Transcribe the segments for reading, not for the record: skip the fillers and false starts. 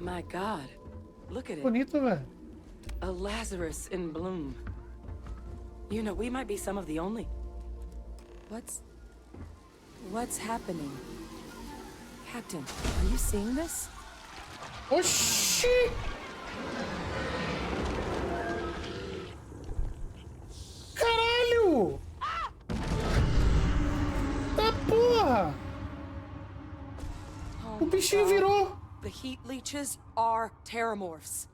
My God, look at it. Bonito, velho. A Lazarus in bloom. You know, we might be some of the only... What's happening? Captain, are you seeing this? Oxi! Caralho! Tá porra! Oh O bichinho virou! The heat leeches are terramorphs.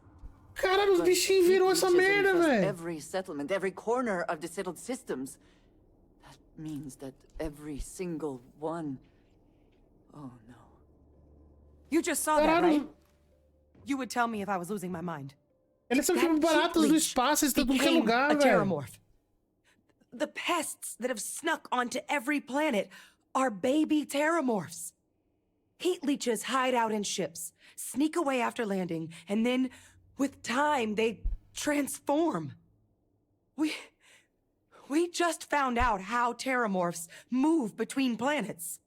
Caralho, os bichinhos virou essa merda, velho! Every settlement, every corner of the settled systems. That means that every single one... Oh no. You just saw that, right? You would tell me if I was losing my mind. Eles são tipo baratas do espaço, eles estão em qualquer lugar, velho. The pests that have snuck onto every planet are baby terramorphs. Heat leeches hide out in ships, sneak away after landing, and then, with time, they transform. We just found out how terramorphs move between planets.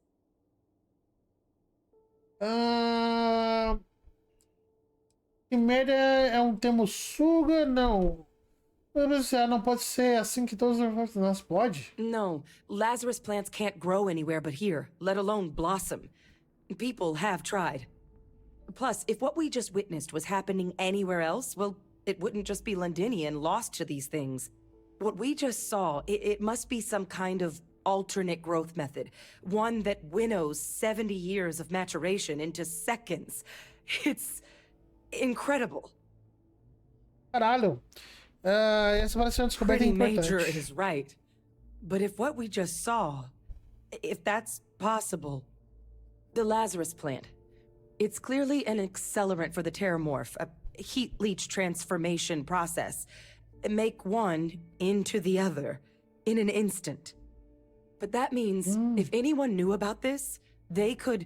Que merda é termo suga? Não. Não pode ser assim que todos os nós pode? No, Lazarus plants can't grow anywhere but here, let alone blossom. People have tried. Plus, if what we just witnessed was happening anywhere else, well, it wouldn't just be Londinian lost to these things. What we just saw, it must be some kind of alternate growth method. One that winnows 70 years of maturation into seconds. It's incredible. Caralho. Essa parece uma descoberta Pretty importante. major is right. But if what we just saw, if that's possible, the Lazarus plant, it's clearly an accelerant for the terramorph, a heat leech transformation process. Make one into the other in an instant. But that means if anyone knew about this, they could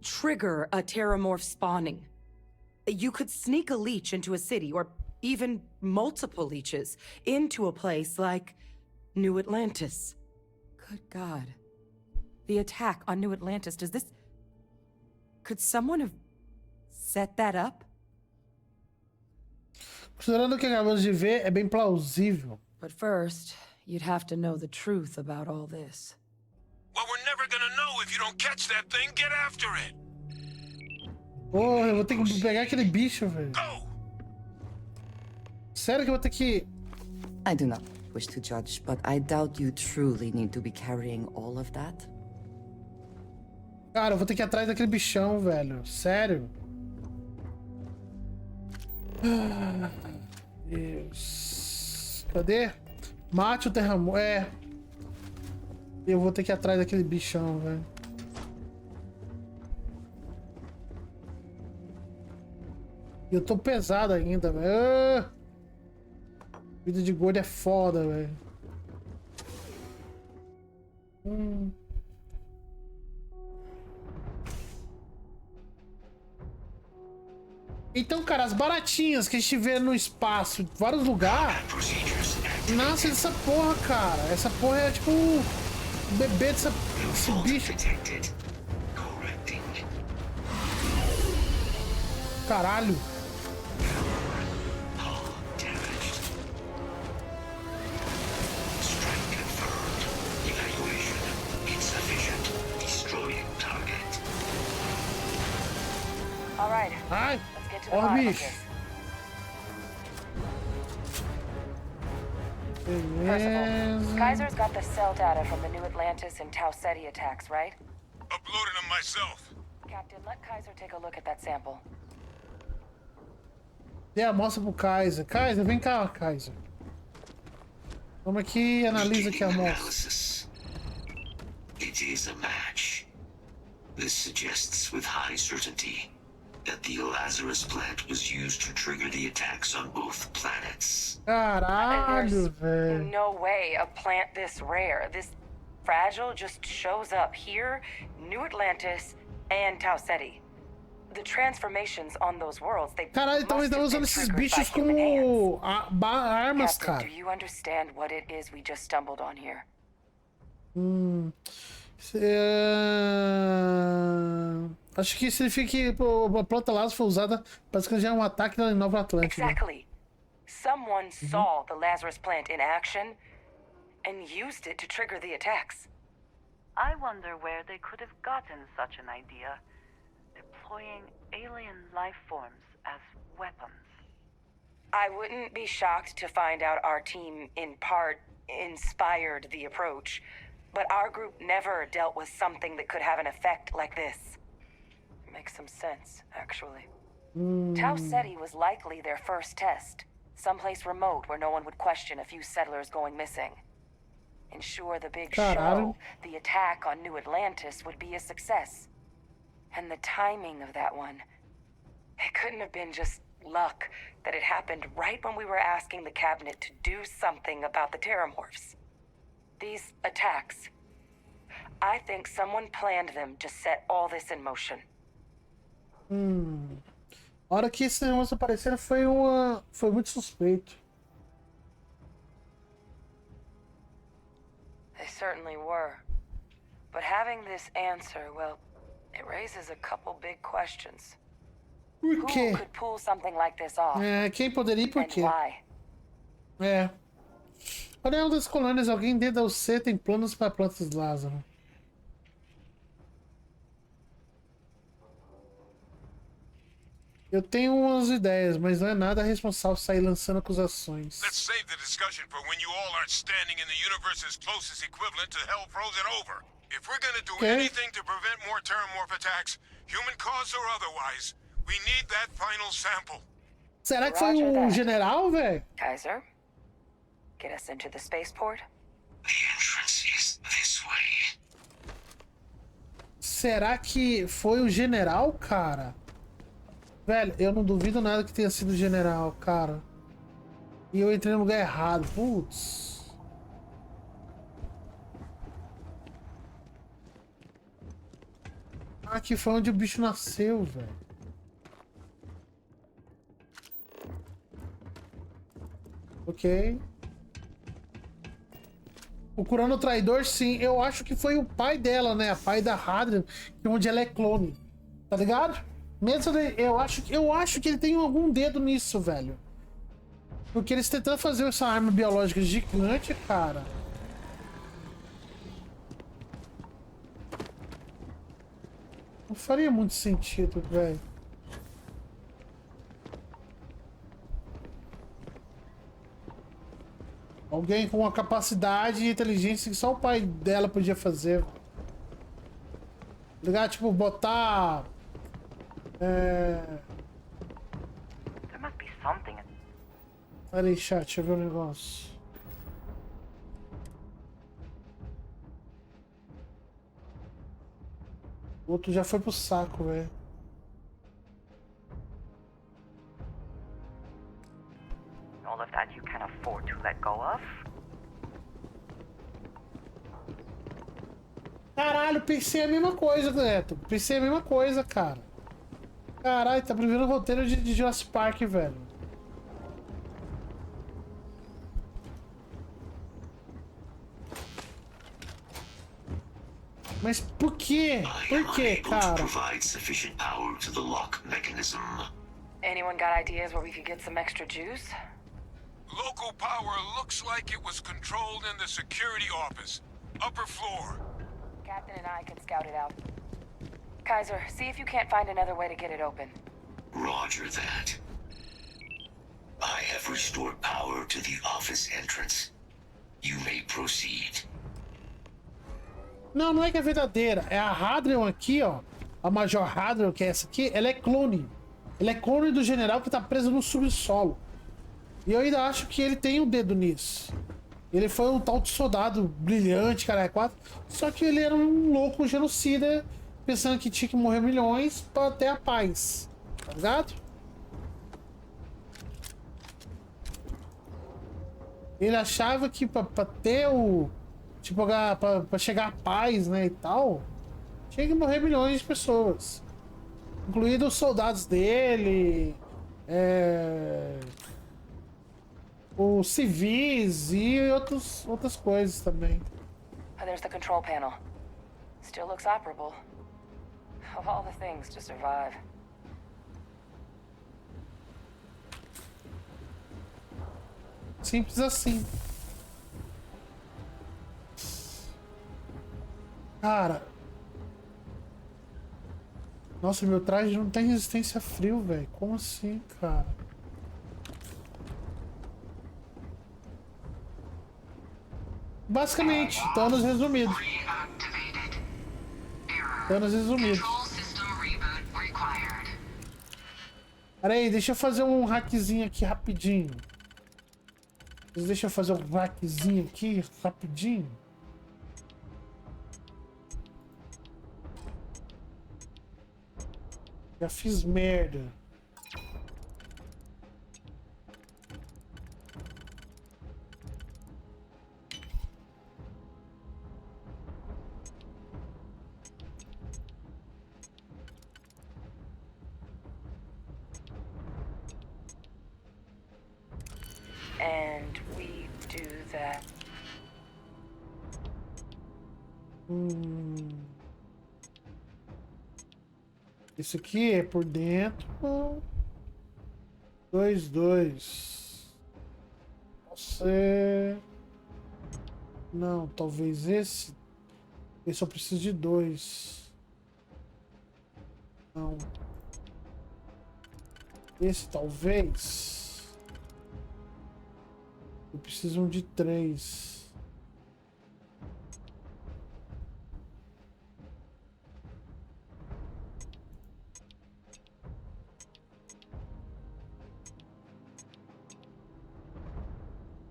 trigger a terramorph spawning. You could sneak a leech into a city, or even multiple leeches, into a place like New Atlantis. Good God. The attack on New Atlantis, does this... Could someone have set that up? Considerando o que acabamos de ver, é bem plausível. But first, you'd have to know the truth about all this. Well, we're never gonna know if you don't catch that thing. Get after it. Porra, eu vou ter que pegar aquele bicho, velho. Go. Sério que eu vou ter que... I do not wish to judge, but I doubt you truly need to be carrying all of that. Cara, eu vou ter que ir atrás daquele bichão, velho. Sério. Deus. Cadê? Mate o terramorfo. Eu vou ter que ir atrás daquele bichão, velho. E eu tô pesado ainda, velho. Vida de gordo é foda, velho. Então, cara, as baratinhas que a gente vê no espaço, em vários lugares, nasce dessa porra, cara. Essa porra é tipo o bebê desse bicho. Caralho. Ai, ó, bicho. Beleza. Kaiser's got the cell data from the New Atlantis and Tau Ceti attacks, right? Uploaded them myself. Captain, let Kaiser take a look at that sample. Dê a amostra pro Kaiser. Kaiser, vem cá, Kaiser. Vamos aqui e analisa aqui a amostra. It is a match. This suggests with high certainty that the Lazarus plant was used to trigger the attacks on both planets. Caralho, velho. No way a plant this rare, this fragile, just shows up here, New Atlantis, and Tau Ceti. The transformations on those worlds, they Caralho, então eles estão usando esses bichos como armas, Captain, cara. do you understand what it is we just stumbled on here? Acho que significa que a planta Lazarus foi usada para esconder um ataque na Nova Atlântida. Exactly. Someone saw the Lazarus plant in action and used it to trigger the attacks. I wonder where they could have gotten such an idea, deploying alien life forms as weapons. I wouldn't be shocked to find out our team, in part, inspired the approach, but our group never dealt with something that could have an effect like this. Makes some sense, actually. Tau Ceti was likely their first test, someplace remote where no one would question a few settlers going missing. Ensure the big show, the attack on New Atlantis, would be a success. And the timing of that one, it couldn't have been just luck that it happened right when we were asking the cabinet to do something about the terramorphs. These attacks, I think someone planned them to set all this in motion. A hora que esse negócio apareceram foi muito suspeito. They certainly were. But having this answer, well, it raises a couple big questions. Por Who quê? could pull something like this off? Quem poderia e por And quê? why? Para uma das colônias, alguém dentro da UC tem planos para plantas Lázaro. Eu tenho umas ideias, mas não é nada responsável sair lançando acusações. Let's save the discussion for when you all aren't standing in the universe's closest equivalent to hell frozen over. If we're gonna do anything to prevent more terramorph attacks, human cause or otherwise, we need that final sample. Será que foi um general, velho? Kaiser, get us into the spaceport? The entrance is this way. Será que foi o general, cara? Velho, eu não duvido nada que tenha sido o general, cara. E eu entrei no lugar errado. Putz. Aqui foi onde o bicho nasceu, velho. Ok. Procurando o traidor, sim. Eu acho que foi o pai dela, né? A pai da Hadrian, onde ela é clone. Tá ligado? Mesmo eu acho que ele tem algum dedo nisso, velho. Porque eles tentando fazer essa arma biológica gigante, cara. Não faria muito sentido, velho. Alguém com uma capacidade e inteligência que só o pai dela podia fazer. Ligar, tipo, botar... There must be something. Pera aí, chat, deixa eu ver o negócio. O outro já foi pro saco, velho. All of that you can afford to let go of? Caralho, pensei a mesma coisa, Neto. Pensei a mesma coisa, cara. Caralho, tá prevendo o roteiro de Jurassic Park, velho. Mas por quê? Por quê, cara? Provide sufficient power to the lock mechanism. Anyone got ideas where we could get some extra juice? Local power looks like it was controlled in the security office. Upper floor. Captain and I can scout it out. Kaiser, see if you can't find another way to get it open. Roger that. I have restored power to the office entrance. You may proceed. Não, não é que é verdadeira. É a Hadrian aqui, ó. A Major Hadrian, que é essa aqui, ela é clone. Ela é clone do general que tá preso no subsolo. E eu ainda acho que ele tem um dedo nisso. Ele foi um tal de soldado brilhante, cara, é quatro. Só que ele era um louco genocida, pensando que tinha que morrer milhões pra ter a paz. Tá ligado? Ele achava que pra ter o... Tipo, pra chegar à paz, né, e tal, tinha que morrer milhões de pessoas. Incluindo os soldados dele, os civis e outras coisas também. Oh, there's the control panel. Still looks operable. of all the things to survive. Simples assim. Cara. Nossa, meu traje não tem resistência a frio, velho. Como assim, cara? Basicamente, danos resumidos. Danos resumidos. Pera aí, deixa eu fazer um hackzinho aqui rapidinho. Deixa eu fazer um hackzinho aqui rapidinho. Já fiz merda. And we do that. Isso aqui é por dentro. 2, 2. Você... Não, talvez esse. Esse eu preciso de 2. Não. Esse talvez. Eu preciso de 3.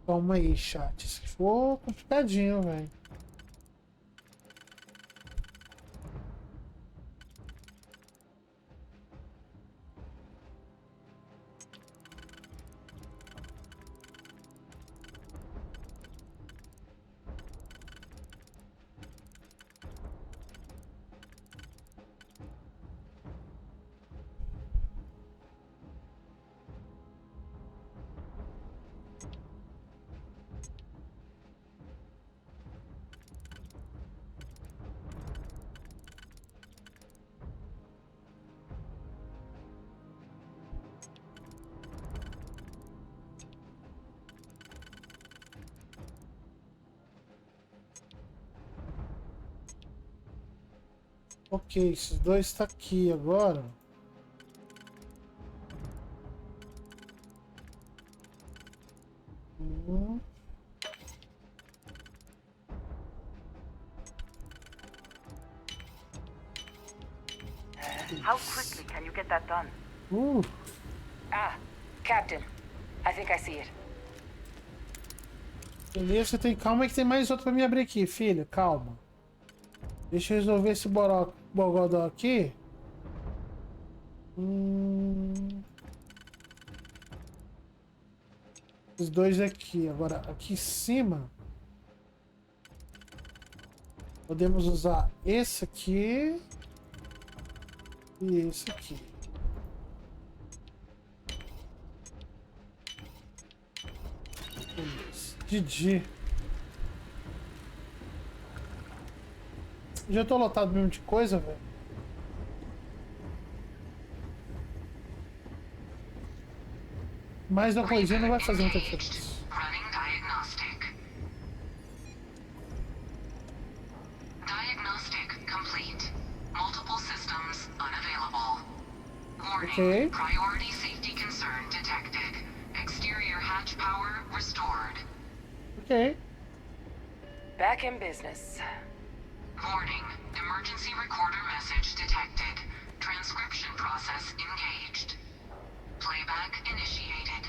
Calma aí, chat. Isso ficou complicadinho, velho. Ok, esses dois tá aqui agora. How quickly can you get that done? Ah, Captain. I think I see it. Beleza, você tem calma que tem mais outro pra me abrir aqui, filha. Calma. Deixa eu resolver esse bogodó aqui. Os dois aqui. Agora, aqui em cima. Podemos usar esse aqui. E esse aqui. Beleza. GG. Já tô lotado mesmo de coisa, velho. Mais uma coisinha não vai fazer muita diferença. Ok. Priority safety concern detected. Exterior hatch power restored. Ok. Back in business. Warning. Emergency recorder message detected. Transcription process engaged. Playback initiated.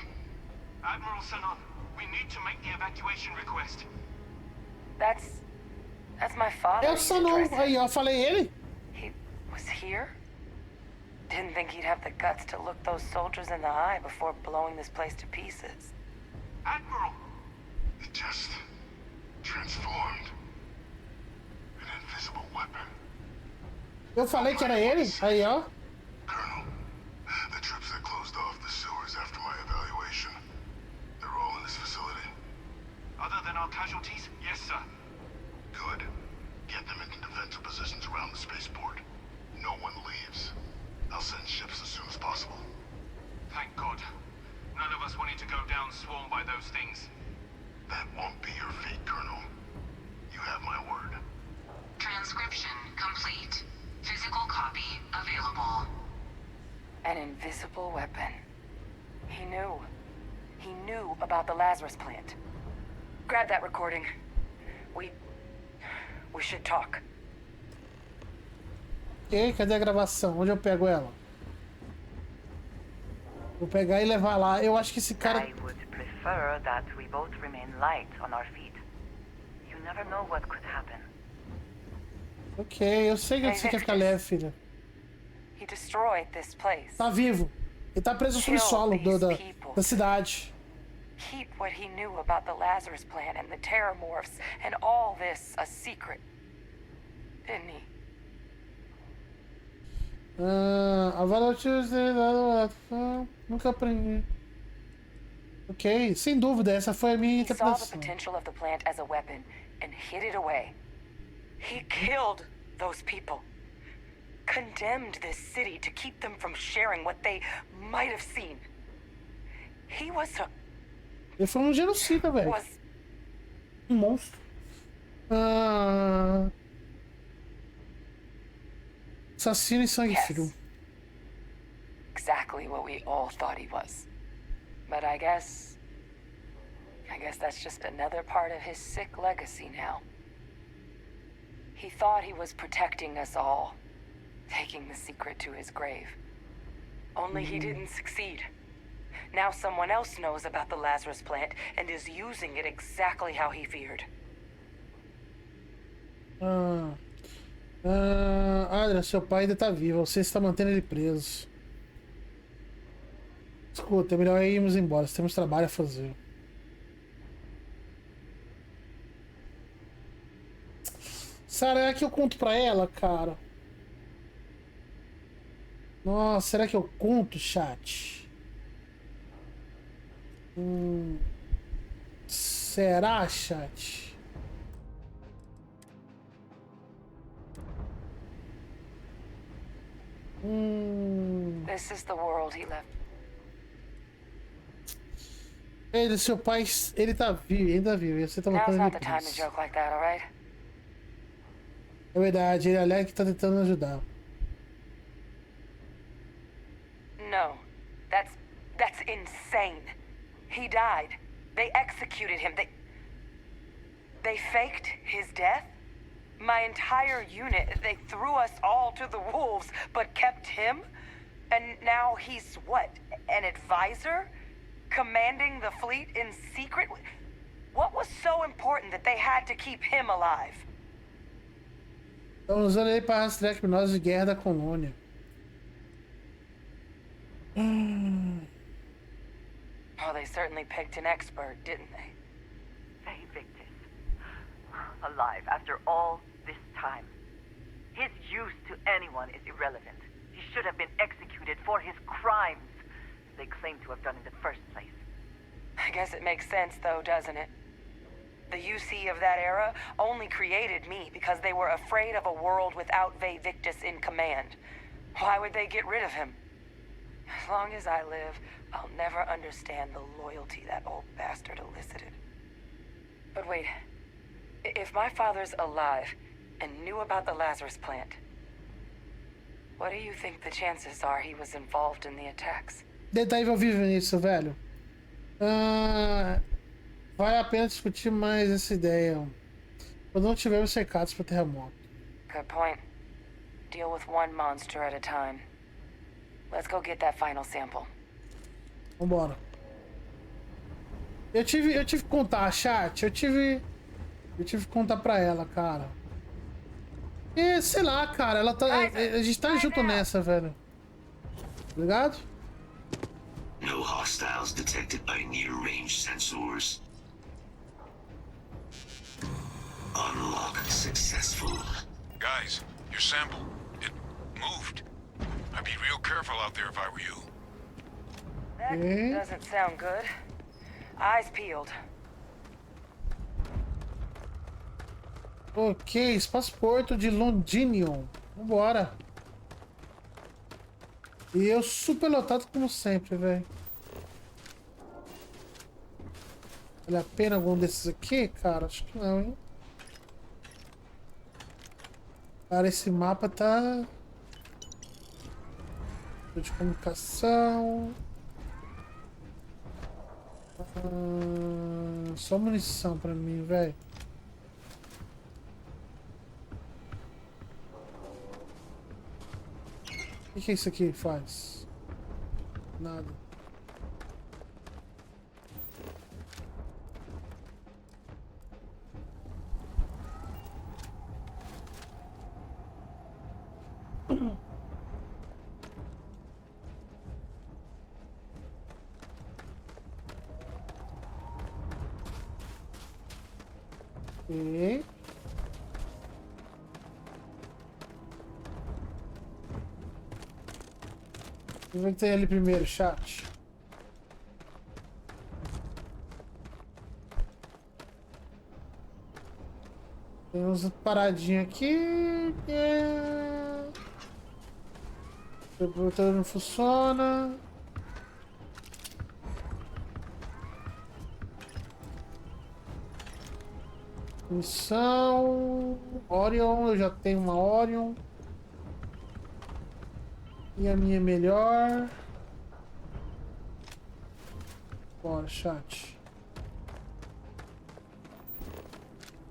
Admiral Sanon, we need to make the evacuation request. That's my father. É o Sanon. Aí, ó, falei ele. He was here? Didn't think he'd have the guts to look those soldiers in the eye before blowing this place to pieces. Admiral! It just transformed. An invisible weapon. Eu falei que era ele. Aí, ó. Colonel, the troops that closed off the sewers after my evaluation, they're all in this facility. Other than our casualties? Yes, sir. Good. Get them into defensive positions around the spaceport. No one leaves. town swarmed by those things. That won't be your fate, Colonel. You have my word. Transcription complete. Physical copy available. An invisible weapon. He knew. He knew about the Lazarus plant. Grab that recording. We should talk. Ok, cadê a gravação? Onde eu pego ela? Vou pegar e levar lá. Eu acho que esse cara... I would prefer that we both remain light on our feet. You never know what could happen. Ok, eu sei que você quer ficar leve, filha. He destroyed this place. Tá vivo. Ele tá preso no subsolo da cidade. Keep what he knew about the Lazarus plant and the Terramorphs and all this a secret. Didn't he? A nunca aprendi. Ok, sem dúvida, essa foi a minha He saw the interpretação. potential of the plant as a weapon and hid it away. He killed those people. Condemned this city to keep them from sharing what they might have seen. He was a... Ele foi um genocida, velho. was... Um monstro. Assassino e sangue frio. exactly what we all thought he was. But I guess that's just another part of his sick legacy now. He thought he was protecting us all, taking the secret to his grave. Only he didn't succeed. Now someone else knows about the Lazarus plant and is using it exactly how he feared. Adria, seu pai ainda tá vivo. Você está mantendo ele preso. Escuta, é melhor irmos embora. Temos trabalho a fazer. Será que eu conto pra ela, cara? Nossa, será que eu conto, chat? Será, chat? This is the world he left. Ele, seu pai, ele tá vivo, ainda vivo. E você tá Now's matando not ele the time to preso. joke like that, all right? É verdade, ele alega que tá tentando ajudar. No, that's insane. He died. They executed him. They faked his death? My entire unit, they threw us all to the wolves, but kept him? And now he's what, an advisor? Commanding the fleet in secret? What was so important that they had to keep him alive? Estão usando ele para rastrear criminosos de guerra da colônia. Oh, they certainly picked an expert, didn't they? Hey, Victus. Alive after all this time. His use to anyone is irrelevant. He should have been executed for his crimes they claim to have done in the first place. I guess it makes sense, though, doesn't it? The UC of that era only created me because they were afraid of a world without Victus in command. Why would they get rid of him? As long as I live, I'll never understand the loyalty that old bastard elicited. But wait, if my father's alive and knew about the Lazarus plant, what do you think the chances are he was involved in the attacks? Ele tá envolvido nisso, velho. Vale a pena discutir mais essa ideia quando não tivermos cercados para terremoto. Good point. Deal with one monster at a time. Let's go get that final sample. Vambora. Eu tive que contar, chat. Eu tive que contar pra ela, cara. E sei lá, cara, ela tá. A gente tá junto nessa, velho. Ligado? No hostiles detected by near-range sensors. Unlock successful. Guys, your sample, it moved. I'd be real careful out there if I were you. That Okay. doesn't sound good. Eyes peeled. Ok, espaço porto de Londinium. Vambora. E eu super lotado como sempre, velho. Vale a pena algum desses aqui, cara? Acho que não, hein? Cara, esse mapa tá... de comunicação... só munição pra mim, velho. O que é isso aqui faz? Nada. E... Vamos ver o que tem ali primeiro, chat. Tem uns paradinhas aqui. O computador não funciona. Missão. Orion, eu já tenho uma Orion. E a minha é melhor. Bora, chat.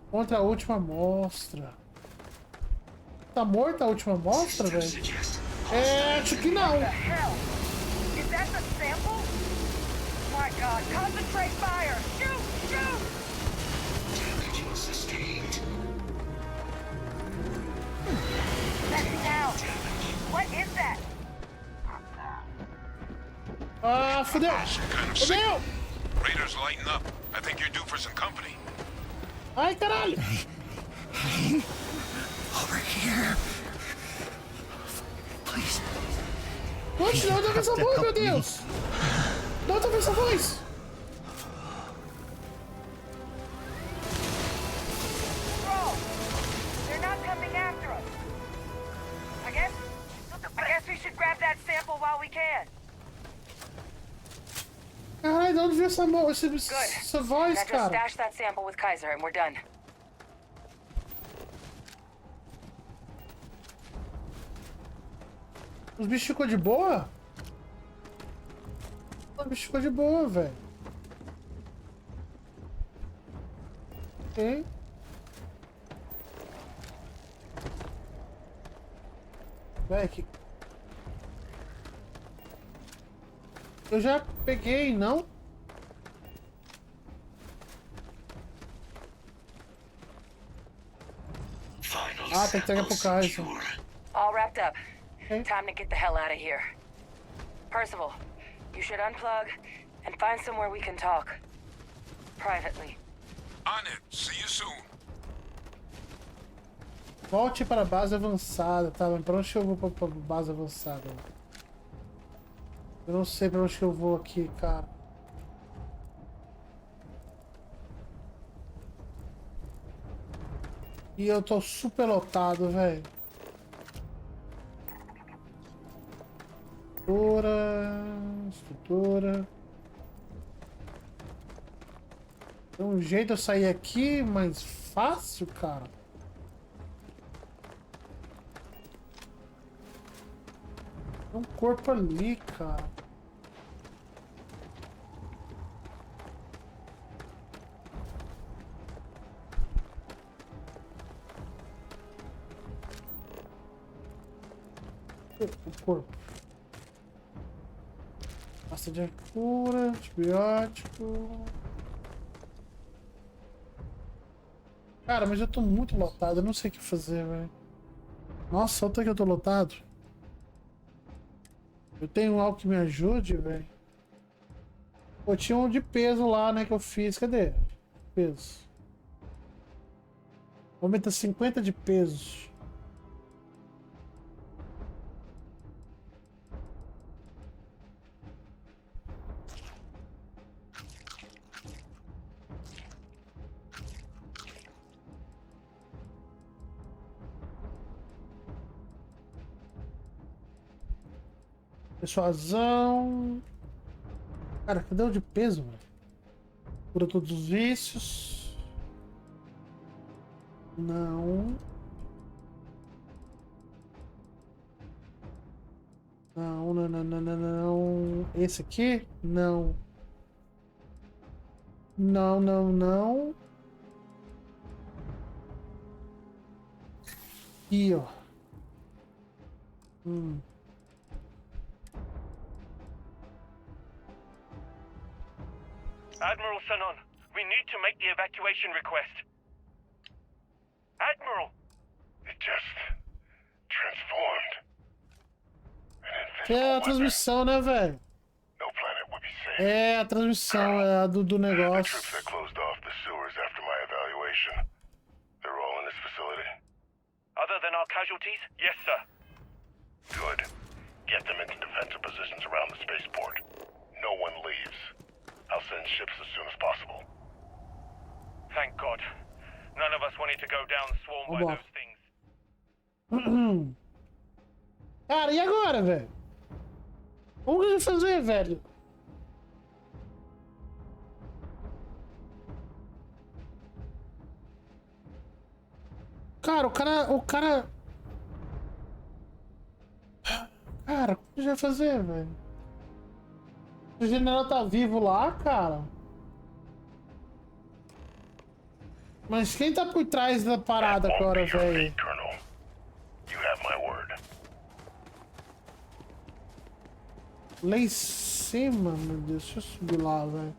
Contra a última amostra. Tá morta a última amostra, velho? É, acho que não. Is that the sample? My God, concentrate fire! Shoot! Shoot! Damage sustained. That's down. What is that? Ah, fudeu! Some kind of Fudeu! signal. Raiders lighten up. I think you're due for some company. Ai, caralho! Over here. Please. Onde de onde vem essa voz, meu Deus? De onde vem essa voz? Bro, they're not coming after us. I guess we should grab that sample while we can. Caralho, de onde veio essa voz, essa voz, Now just cara? stash that sample with Kaiser and we're done. Os bichos ficou de boa? Os bichos ficou de boa, velho. Ok. Véi, que... Eu já peguei, não? Ah, tem que entregar pro Kaiser. All wrapped up. Okay. Time to get the hell out of here. Percival, you should unplug and find somewhere we can talk. Privately. On it. See you soon. Volte para a base avançada, tá? Mas pra onde que eu vou pra base avançada? Eu não sei pra onde que eu vou aqui, cara. E eu tô super lotado, velho. Estrutura. Tem um jeito de eu sair aqui mais fácil, cara. Tem um corpo ali, cara. O corpo. Pasta de cura, antibiótico. Cara, mas eu tô muito lotado, eu não sei o que fazer, velho. Nossa, olha que eu tô lotado. Eu tenho algo que me ajude, velho. Pô, tinha um de peso lá, né, que eu fiz. Cadê? Peso. Aumenta 50 de peso. Persuasão. Cara, cadê o de peso, velho? Cura todos os vícios. Não. Não, não, não, não, não, não. Esse aqui? Não. Não, não, não. Aqui, ó. Admiral Sanon, we need to make the evacuation request. Admiral! It just transformed. É a transmissão, né, velho? No planet would be safe. É a transmissão, é a do The negócio. troops that closed off the sewers after my evaluation. They're all in this facility. Other than our casualties? Yes, sir. Good. Get them into defensive positions around the spaceport. No one leaves. I'll send ships as soon as possible. Thank God. None of us wanted to go down swarmed by Vambora. those things. Cara, e agora, velho? Como que a gente vai fazer, velho? Cara, o cara... Cara, como que a gente vai fazer, velho? O general tá vivo lá, cara. Mas quem tá por trás da parada agora, velho? Colonel. You have my word. Lá em cima, meu Deus. Deixa eu subir lá, velho.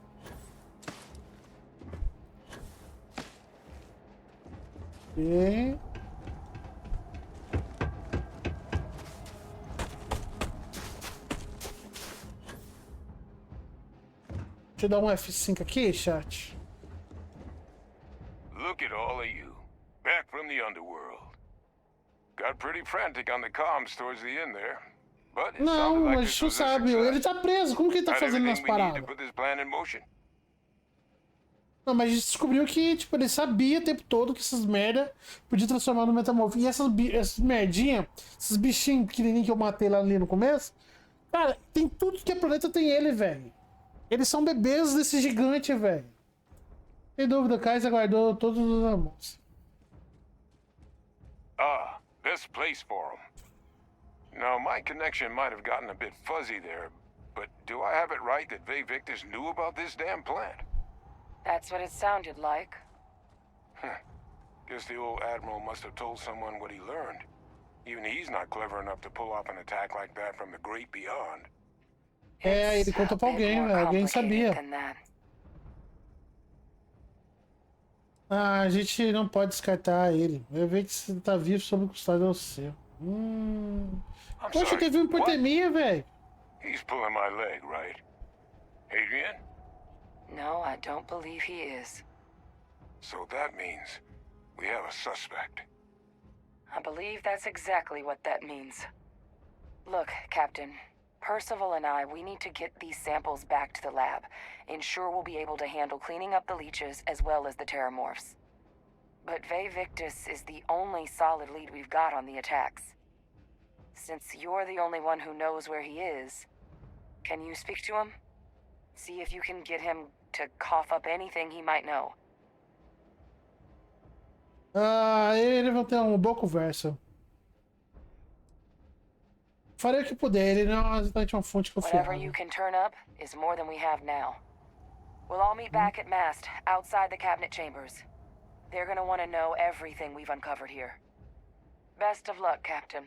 Ok. Deixa eu dar um F5 aqui, chat. Look at all of you. Back from the underworld. Got pretty frantic on the comms towards the end there. But it Não, sounded like mas this tu was a sabe, success. ele tá preso. Como que ele tá Got fazendo nas everything we need to paradas? put this plan in motion. Não, mas a gente descobriu que, tipo, ele sabia o tempo todo que essas merda podia transformar no metamorfo. E essas merdinha, esses bichinhos pequenininhos que eu matei lá ali no começo, cara, tem tudo que é planeta tem ele, velho. Eles são bebês desse gigante, velho. Sem dúvida, Kaiser guardou todos os amores. Ah, best place for him. Now, my connection might have gotten a bit fuzzy there, but do I have it right that Victus knew about this damn plant? That's what it sounded like. Guess the old Admiral must have told someone what he learned. Even he's not clever enough to pull off an attack like that from the great beyond. É, ele It's contou pra a bit alguém, more velho. Alguém complicated sabia. than that. Ah, a gente não pode descartar ele. Eu vejo que você tá vivo sob custódia ao seu. Poxa, sorry, teve uma hipotermia, velho. He's pulling my leg, right? Adrian? No, I don't believe he is. So that means we have a suspect. I believe that's exactly what that means. Look, Captain. Percival and I, we need to get these samples back to the lab. Ensure we'll be able to handle cleaning up the leeches as well as the terramorphs. But Victus is the only solid lead we've got on the attacks. Since you're the only one who knows where he is, can you speak to him? See if you can get him to cough up anything he might know. Ah, eles vão ter uma boa conversa. Farei o que puder, ele não é exatamente uma fonte Whatever confiável. you can turn up is more than we have now. We'll all meet back at mast, outside the cabinet chambers. They're gonna want to know everything we've uncovered here. Best of luck, Captain.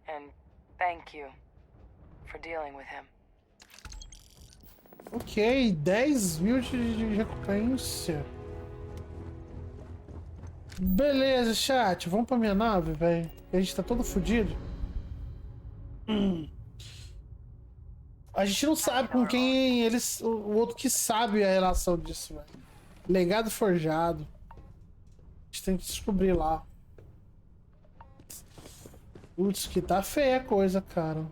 And thank you for dealing with him. Ok, 10.000 de recompensa. Beleza, chat. Vamos pra minha nave, velho. A gente tá todo fodido. A gente não sabe com quem eles. O outro que sabe a relação disso, velho. Legado forjado. A gente tem que descobrir lá. Putz, que tá feia a coisa, cara.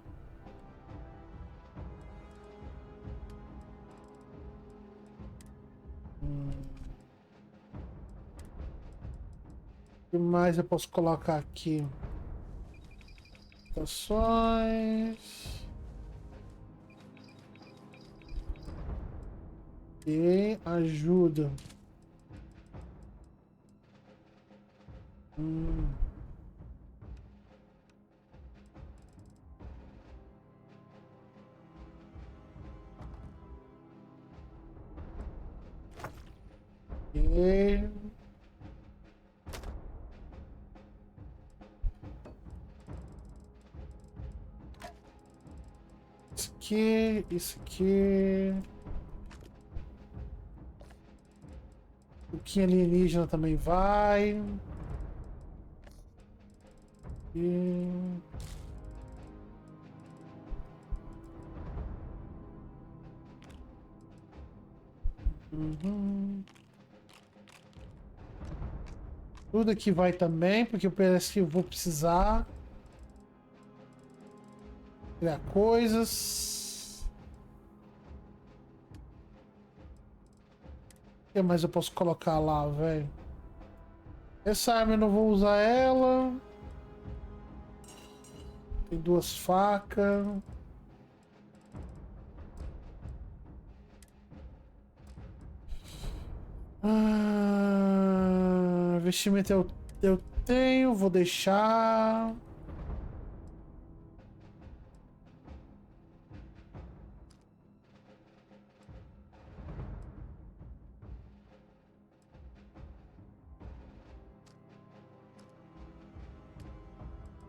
O que mais eu posso colocar aqui? Ações. E ajuda. E... Isso aqui, isso aqui. O que alienígena também vai. E... Tudo aqui vai também, porque parece que eu vou precisar criar coisas. O que mais eu posso colocar lá, velho? Essa arma eu não vou usar ela. Tem 2 facas. Vestimento eu tenho, vou deixar.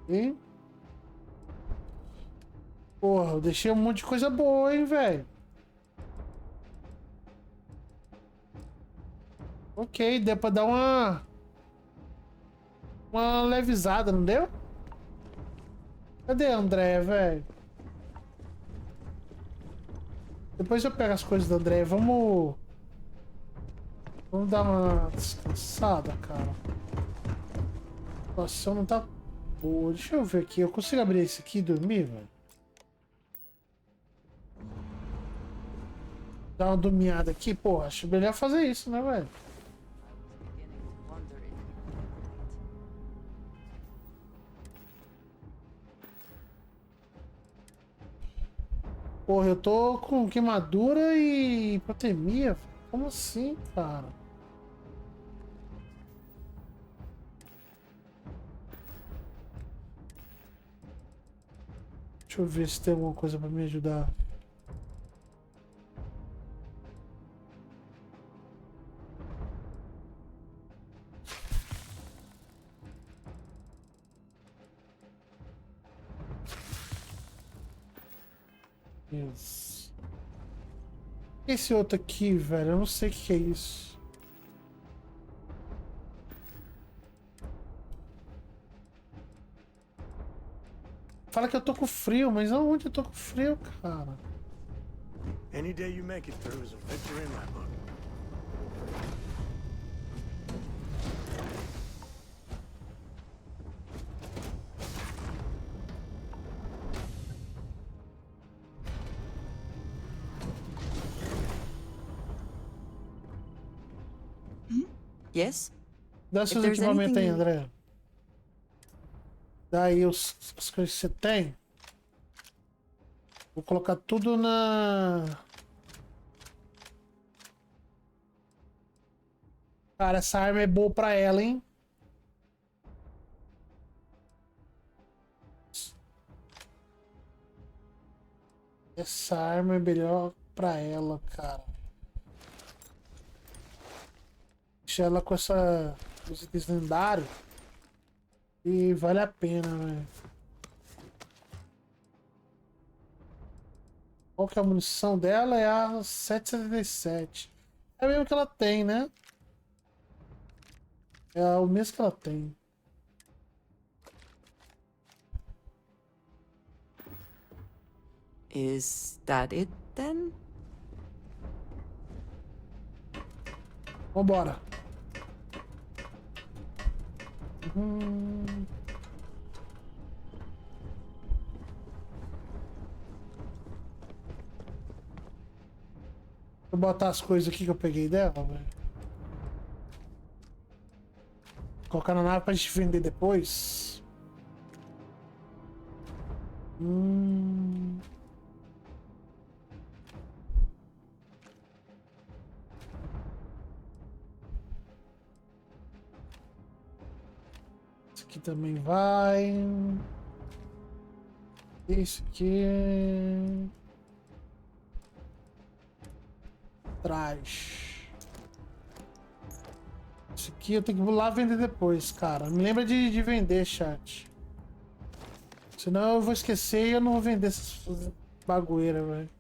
E... Porra, eu deixei um monte de coisa boa, hein, velho. Ok, deu pra dar uma levisada, não deu? Cadê a André, velho? Depois eu pego as coisas da André. Vamos dar uma descansada, cara. A situação não tá boa. Deixa eu ver aqui. Eu consigo abrir esse aqui e dormir, velho? Dar uma dormiada aqui? Pô, acho melhor fazer isso, né, velho? Porra, eu tô com queimadura e hipotermia. Como assim, cara? Deixa eu ver se tem alguma coisa pra me ajudar. Isso. Esse outro aqui, velho, eu não sei o que é isso. Fala que eu tô com frio, mas aonde eu tô com frio, cara? Any day you make it through is a victory in my book. Yes? Dá seus equipamentos aí, André. Dá aí as coisas que você tem. Vou colocar tudo na... Cara, essa arma é boa pra ela, hein? Essa arma é melhor pra ela, cara. Deixa ela com os itens lendários. E vale a pena, velho. Qual que é a munição dela? É a 777. É mesmo que ela tem, né? É o mesmo que ela tem. Is that it then? Vambora. Vou botar as coisas aqui que eu peguei dela, velho. Colocar na nave pra gente vender depois. aqui também vai. Isso aqui. Traz. Isso aqui eu tenho que ir lá vender depois, cara. Me lembra de vender, chat. Senão eu vou esquecer e eu não vou vender essas bagueiras, velho.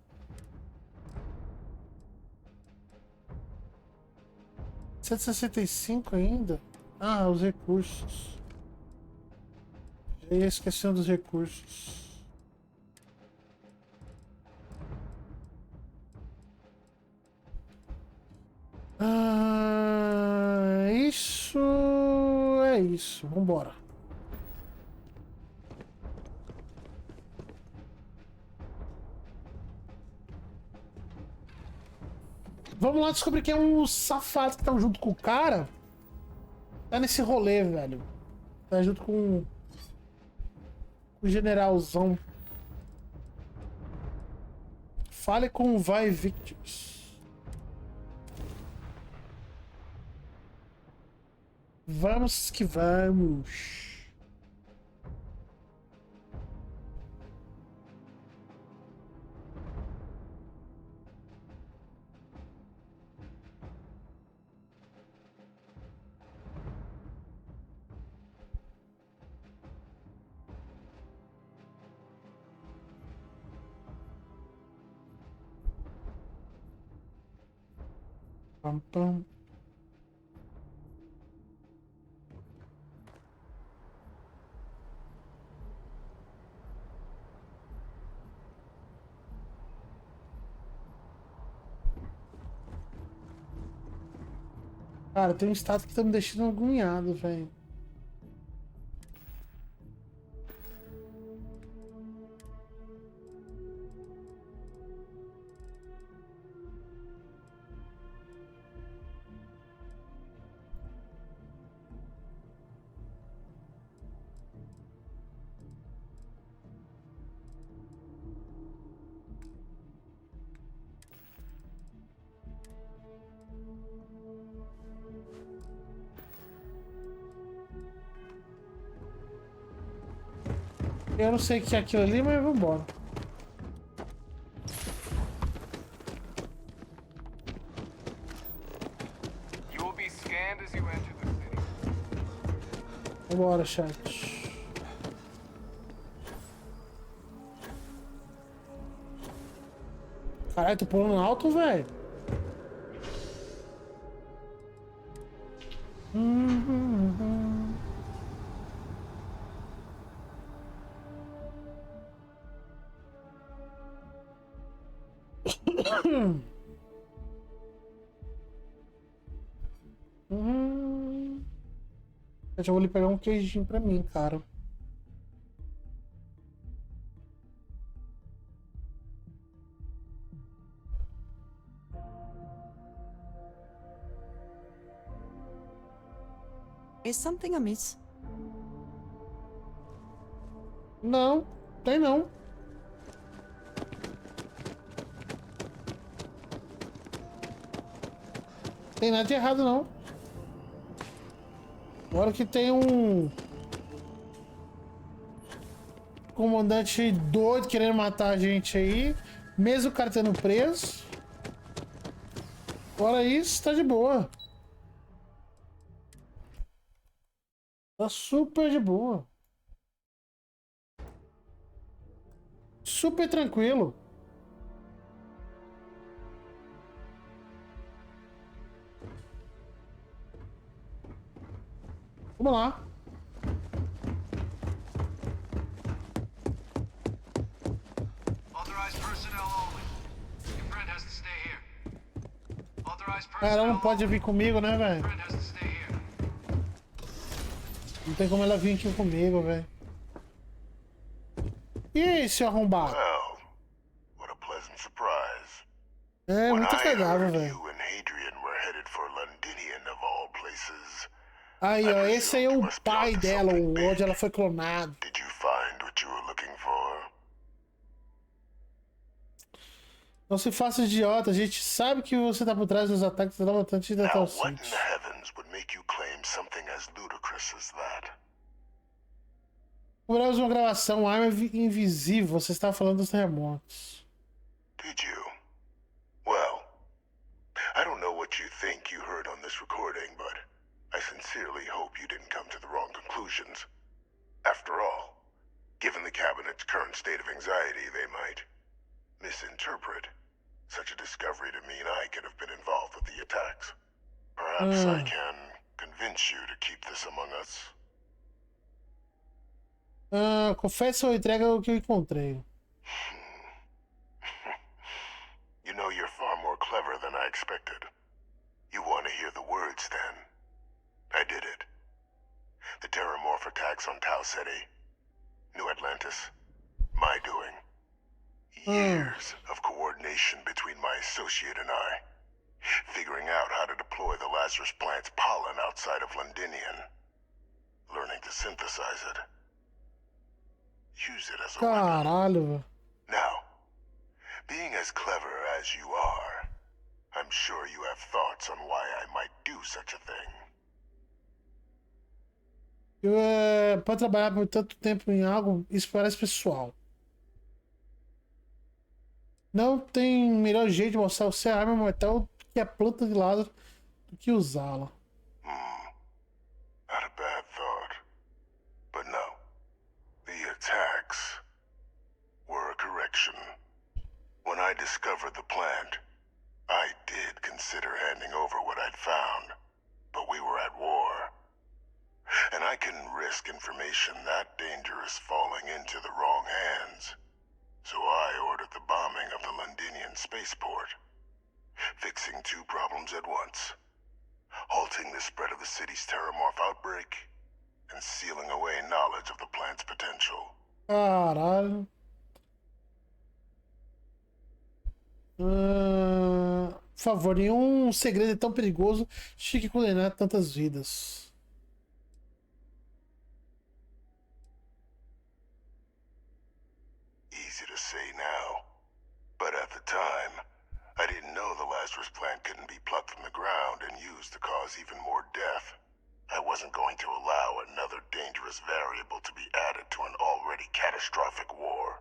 R$165 ainda? Ah, os recursos. Já ia esquecendo dos recursos. Isso é isso. Vambora. Vamos lá descobrir quem é um safado que tá junto com o cara. Tá nesse rolê, velho. Tá junto com o generalzão. Fale com o Vai Victims. Vamos que vamos. Pam, pam. Cara, tem um status que tá me deixando agoniado, velho. Eu não sei o que é aquilo ali, mas vambora. Vambora, chat. Caralho, tô pulando alto, velho. Eu já vou ali pegar um queijinho pra mim, cara. Is something amiss? Não, tem não. Tem nada de errado, não. Agora que tem um comandante doido querendo matar a gente aí, mesmo o cara tendo preso. Fora isso, tá de boa. Tá super de boa. Super tranquilo. Vamos lá. Ela não pode vir comigo, né, velho? Não tem como ela vir aqui comigo, velho. E aí, seu arrombado? Well, what a pleasant surprise. É, When muito I cagável, heard velho. you and Hadrian were headed for Londinian of all places, Aí, ó, esse aí é o pai dela, onde ela foi clonada. did you find what you were looking for? Não se faça idiota, a gente sabe que você tá por trás dos ataques da Lotante e da Now, Tal what in City. the heavens would make you claim something as ludicrous as that? Cobramos uma gravação, arma invisível. Você estava falando dos terremotos. Did you? Well, I don't know what you think you heard on this recording, but I sincerely hope you didn't come to the wrong conclusions. After all, given the Cabinet's current state of anxiety, they might misinterpret such a discovery to mean I could have been involved with the attacks. Perhaps I can convince you to keep this among us. Confesso ou entrega o que eu encontrei. You know, you're far more clever than I expected. You want to hear the words, then? I did it. The terramorph attacks on Tau City, New Atlantis, my doing. Years of coordination between my associate and I, figuring out how to deploy the Lazarus plant's pollen outside of Londinian, learning to synthesize it, use it as a weapon. Caralho, velho. Now, being as clever as you are, I'm sure you have thoughts on why I might do such a thing. Para trabalhar por tanto tempo em algo, isso parece pessoal. Não tem melhor jeito de mostrar você a arma mortal que a planta de lado do que usá-la. Not a bad thought. But no. The attacks were a correction. When I discovered the plant, I did consider handing over what I'd found. But we were at war. And I couldn't risk information that dangerous falling into the wrong hands. So I ordered the bombing of the Londinian spaceport, fixing two problems at once, halting the spread of the city's terramorph outbreak, and sealing away knowledge of the plant's potential. Caralho. Por favor, nenhum segredo é tão perigoso de que condenar tantas vidas. Easy to say now, but at the time, I didn't know the Lazarus plant couldn't be plucked from the ground and used to cause even more death. I wasn't going to allow another dangerous variable to be added to an already catastrophic war.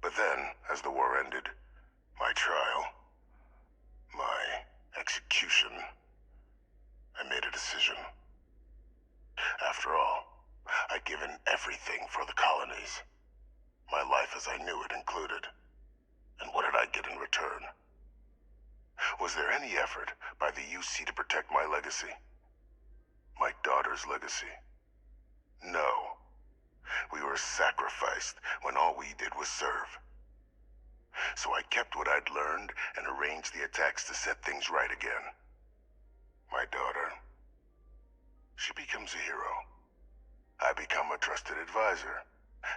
But then, as the war ended, my trial, my execution, I made a decision. After all, I'd given everything for the colonies. My life as I knew it included. And what did I get in return? Was there any effort by the UC to protect my legacy? My daughter's legacy? No. We were sacrificed when all we did was serve. So I kept what I'd learned and arranged the attacks to set things right again. My daughter, she becomes a hero. I become a trusted advisor,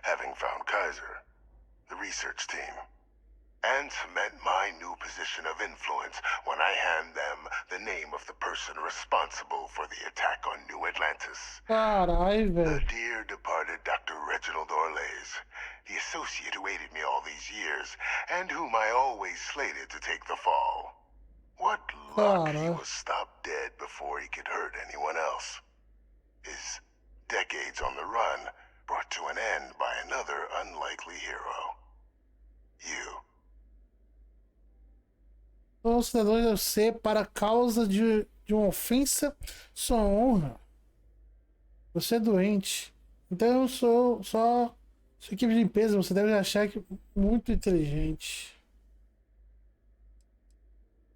having found Kaiser, the research team, and cement my new position of influence when I hand them the name of the person responsible for the attack on New Atlantis. Caralho, The velho. dear departed Dr. Reginald Orlays, the associate who aided me all these years, and whom I always slated to take the fall. What luck he was stopped dead before he could hurt anyone else. His decades on the run brought to an end by another unlikely hero. You. Todos os cidadãos devem ser para a causa de uma ofensa sua honra. Você é doente. Então eu sou só sua equipe de limpeza. Você deve achar que muito inteligente.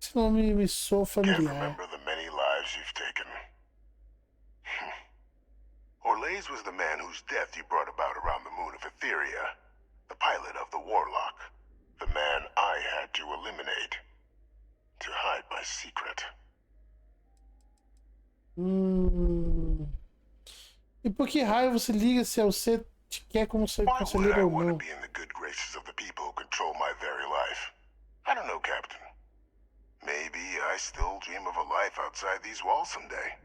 Esse nome me soa Can't familiar. remember the many lives you've taken. Orlays was the man whose death you brought about around the moon of Etheria, the pilot of the Warlock, the man I had to eliminate to hide my secret. E por que raio você liga se você te quer como seu Why would I conselheiro ou want to não? be in the good graces of the people who control my very life? I don't know, Captain. Maybe I still dream of a life outside these walls someday.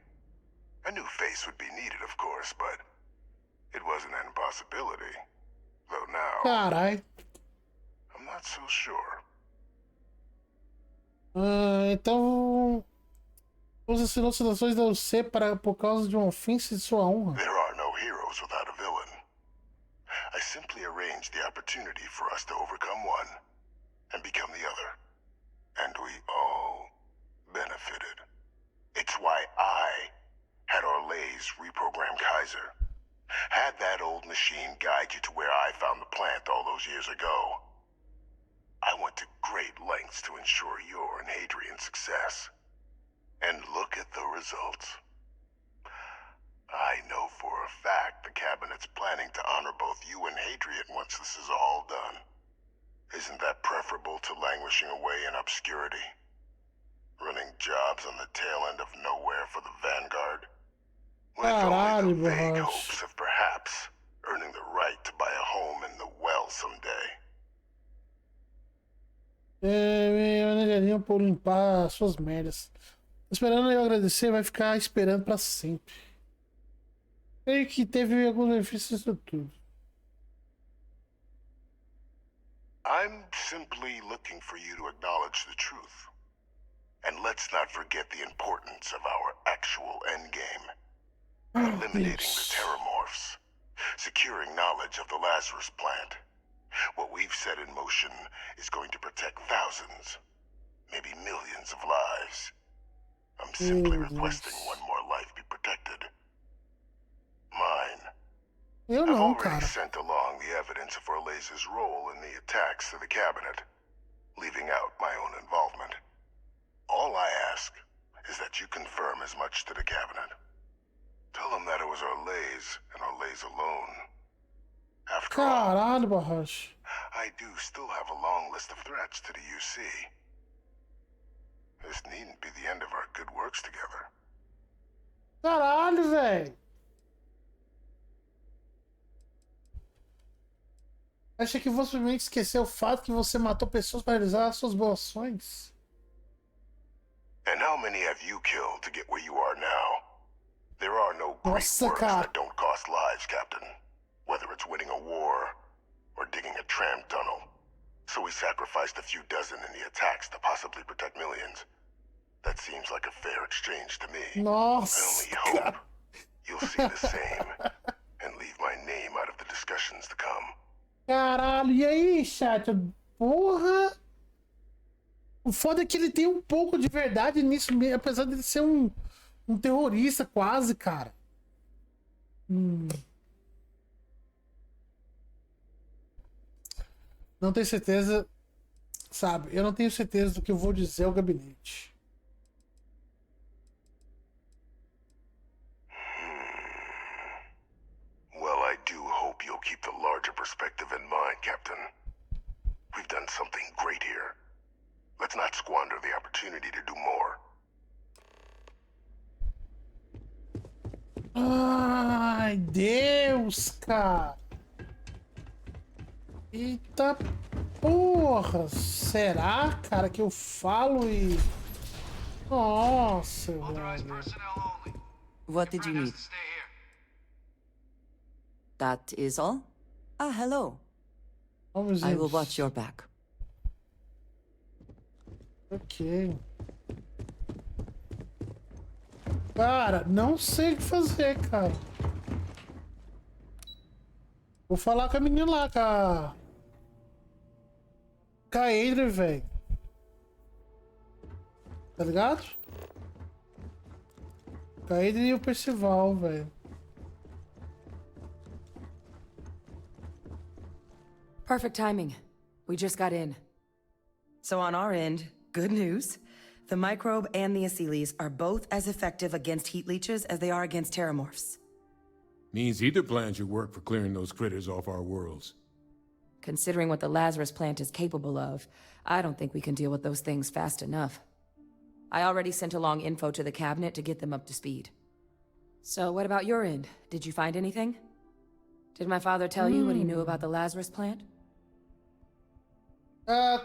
A new face would be needed, of course, but it wasn't an impossibility. Though now, Caralho. I'm not so sure. Então você assinou citações da UC por causa de uma ofensa de sua honra. There are no heroes without a villain. simply arranged the opportunity for us to overcome one and become the other. And we all benefited. It's why I had Orlays reprogram Kaiser. Had that old machine guide you to where I found the plant all those years ago. I went to great lengths to ensure your and Hadrian's success. And look at the results. I know for a fact the Cabinet's planning to honor both you and Hadrian once this is all done. Isn't that preferable to languishing away in obscurity? Running jobs on the tail end of nowhere for the Vanguard? With only the vague hopes of perhaps earning the right to buy a home in the well someday. Maneirinho por limpar suas merdas. Esperando eu agradecer, vai ficar esperando pra sempre. Creio que teve alguns benefícios disso tudo. I'm simply looking for you to acknowledge the truth. And let's not forget the importance of our actual endgame. Eliminating the terramorphs. Securing knowledge of the Lazarus plant. What we've set in motion is going to protect thousands, maybe millions of lives. I'm simply requesting one more life be protected. Mine. I've already sent along the evidence of Orlays' role in the attacks to the Cabinet, leaving out my own involvement. All I ask is that you confirm as much to the Cabinet. Tell them that it was Orlays and Orlays alone. After all, I do still have a long list of threats to the UC. This needn't be the end of our good works together. Caralho, velho. Acha que vou simplesmente esquecer o fato que você matou pessoas para realizar suas boas ações? And how many have you killed to get where you are now? There are no great works that don't cost lives, Captain. Whether it's winning a war or digging a tram tunnel. So we sacrificed a few dozen in the attacks to possibly protect millions. That seems like a fair exchange to me. Nossa, I only hope you'll see the same and leave my name out of the discussions to come. Caralho, e aí, chat? Porra! O foda é que ele tem um pouco de verdade nisso, apesar de ele ser um terrorista quase, cara. Não tenho certeza, sabe? Eu não tenho certeza do que eu vou dizer ao gabinete. Well, I do hope you'll keep the larger perspective in mind, Captain. We've done something great here. Let's not squander the opportunity to do more. Ai, Deus, cara. Eita porra. Será, cara, que eu falo e... Nossa, velho. What did you need? That is all? Ah, hello. Vamos I will watch your back. Ok. Cara, não sei o que fazer, cara. Vou falar com a menina lá, com a Adri, velho. Tá ligado? Com a Adri e o Percival, velho. Perfect timing. We just got in. So on our end, good news. The microbe and the Asylees are both as effective against heat leeches as they are against terramorphs. Means either plan should work for clearing those critters off our worlds. Considering what the Lazarus plant is capable of, I don't think we can deal with those things fast enough. I already sent along info to the cabinet to get them up to speed. So what about your end? Did you find anything? Did my father tell you what he knew about the Lazarus plant?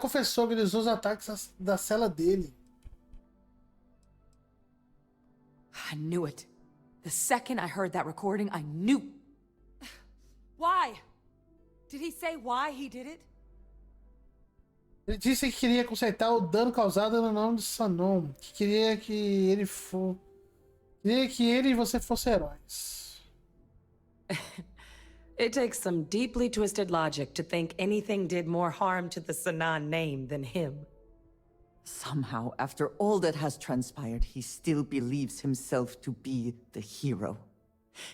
Confessou que ele usou os ataques da cela dele. I knew it. The second I heard that recording, I knew. Why? Did he say why he did it? Ele disse que queria consertar o dano causado no nome de Sanom. Que queria que ele Queria que ele e você fossem heróis. It takes some deeply twisted logic to think anything did more harm to the Sanan name than him. Somehow, after all that has transpired, he still believes himself to be the hero.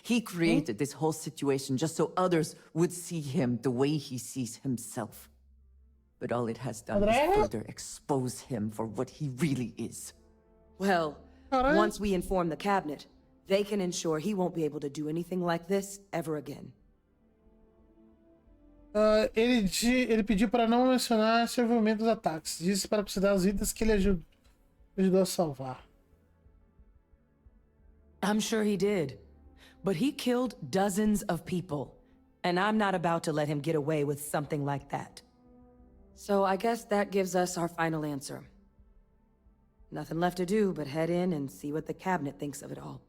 He created this whole situation just so others would see him the way he sees himself. But all it has done is further expose him for what he really is. Well, once we inform the cabinet, they can ensure he won't be able to do anything like this ever again. Ele pediu para não mencionar seu envolvimento nos ataques. Disse para considerar os itens que ele ajudou a salvar. I'm sure he did. But he killed dozens of people. And I'm not about to let him get away with something like that. So I guess that gives us our final answer. Nothing left to do but head in and see what the cabinet thinks of it all.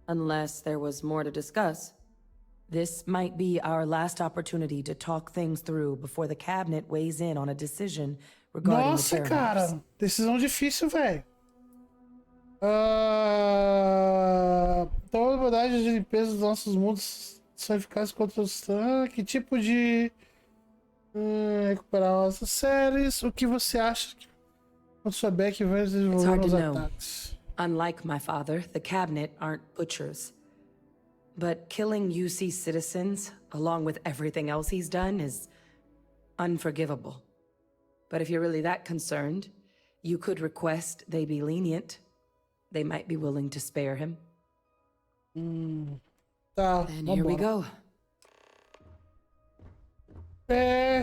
Unless there was more to discuss. This might be our last opportunity to talk things through before the cabinet weighs in on a decision regarding the terror. Nossa, cara, decisão difícil, velho. Então, as modalidades de limpeza dos nossos mundos são eficazes contra os que tipo de recuperar nossas séries? O que você acha quando souber que vai desenvolver os ataques? Unlike my father, the cabinet aren't butchers. But killing UC citizens, along with everything else he's done, is unforgivable. But if you're really that concerned, you could request they be lenient. They might be willing to spare him. Tá, and here we go.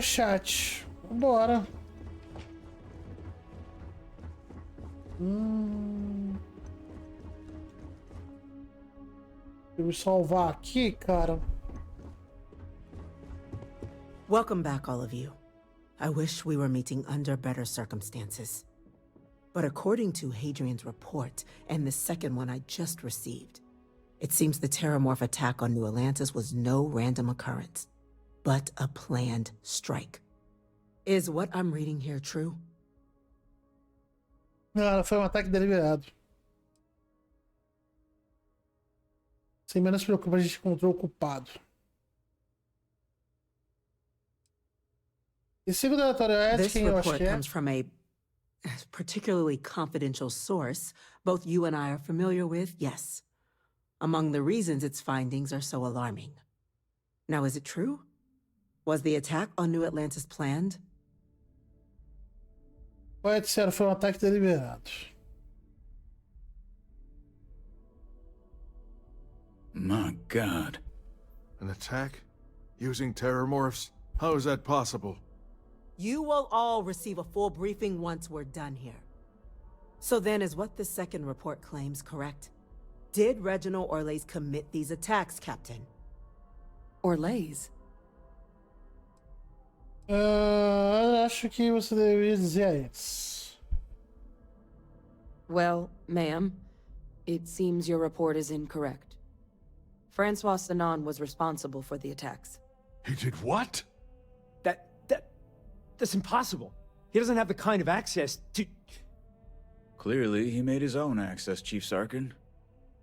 Chat. Vambora. Deixa eu me salvar aqui, cara. Welcome back, all of you. I wish we were meeting under better circumstances. But according to Hadrian's report, and the second one I just received, it seems the Terramorph attack on New Atlantis was no random occurrence, but a planned strike. Is what I'm reading here true? Não, foi ataque deliberado. Sem menos preocupa, a gente encontrou o culpado. E segundo o relatório This quem eu acho report que é? comes from a particularly confidential source both you and I are familiar with, yes. Among the reasons its findings are so alarming. Now, is it true? Was the attack on New Atlantis planned? Pode ser, foi ataque deliberado. My God. An attack? Using terramorphs? How is that possible? You will all receive a full briefing once we're done here. So then, is what the second report claims correct? Did Reginald Orlays commit these attacks, Captain? Orlays? Acho que você deveria dizer isso. Well, ma'am, it seems your report is incorrect. Francois Sanan was responsible for the attacks. He did what? That's impossible. He doesn't have the kind of access to... Clearly, he made his own access, Chief Sarkin.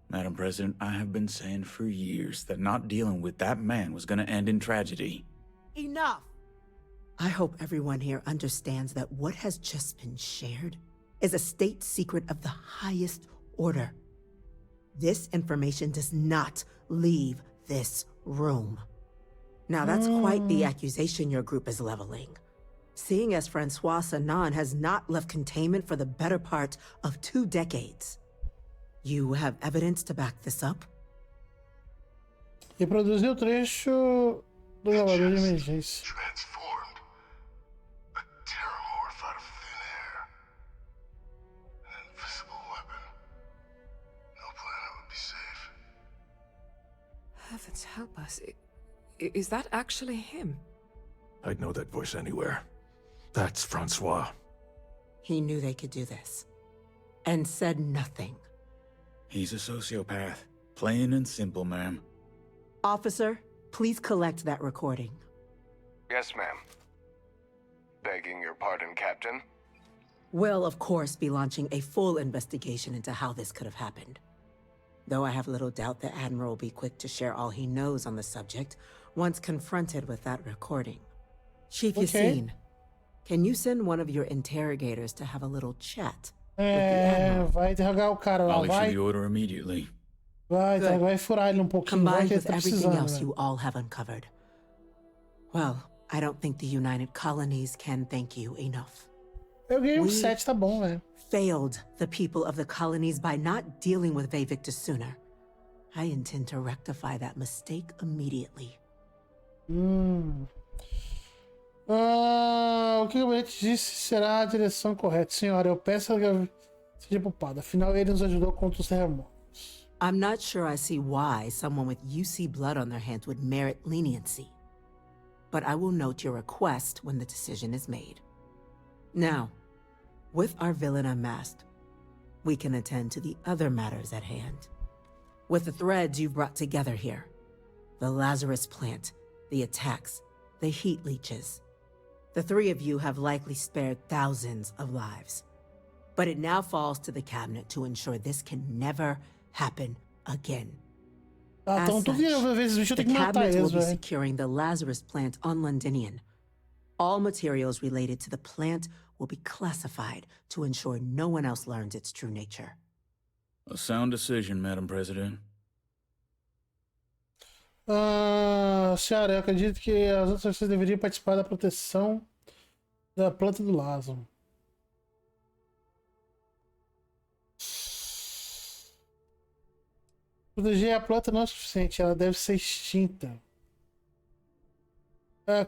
Madam President, I have been saying for years that not dealing with that man was gonna end in tragedy. Enough! I hope everyone here understands that what has just been shared is a state secret of the highest order. This information does not leave this room. Now, that's quite the accusation your group is leveling. Seeing as Francois Sanan has not left containment for the better part of 2 decades. You have evidence to back this up? Reproduziu o trecho do gravador de emergência. Transformed. A terramorph out of thin air. An invisible weapon. No planet would be safe. Heavens help us. Is that actually him? I'd know that voice anywhere. That's Francois. He knew they could do this. And said nothing. He's a sociopath. Plain and simple, ma'am. Officer, please collect that recording. Yes, ma'am. Begging your pardon, Captain. We'll, of course, be launching a full investigation into how this could have happened. Though I have little doubt the Admiral will be quick to share all he knows on the subject once confronted with that recording. Chief Okay. Yassine, can you send one of your interrogators to have a little chat with the Admiral? Vai interrogar o cara lá, I'll issue vai. the order immediately. Vai, vai furar ele pouquinho, vai Combined que ele with tá everything precisando, else velho. you all have uncovered. Well, I don't think the United Colonies can thank you enough. Eu ganhei We 7, tá bom, velho. Failed the people of the colonies by not dealing with Victus sooner. I intend to rectify that mistake immediately. O que o Gabinete disse será a direção correta. Senhora, eu peço que seja poupada. Afinal, ele nos ajudou contra os terremotos. I'm not sure I see why someone with UC blood on their hands would merit leniency. But I will note your request when the decision is made. Now, with our villain unmasked, we can attend to the other matters at hand. With the threads you've brought together here, the Lazarus plant, the attacks, the heat leeches, the three of you have likely spared thousands of lives. But it now falls to the cabinet to ensure this can never happen again. As Então tudo que vezes bicho the tem que matar cabinet will eles, be velho. securing the Lazarus plant on Londinian. All materials related to the plant will be classified to ensure no one else learns its true nature. A sound decision, Madam President. Senhora, eu acredito que as outras pessoas deveriam participar da proteção da planta do Lázaro. Proteger a planta não é suficiente, ela deve ser extinta.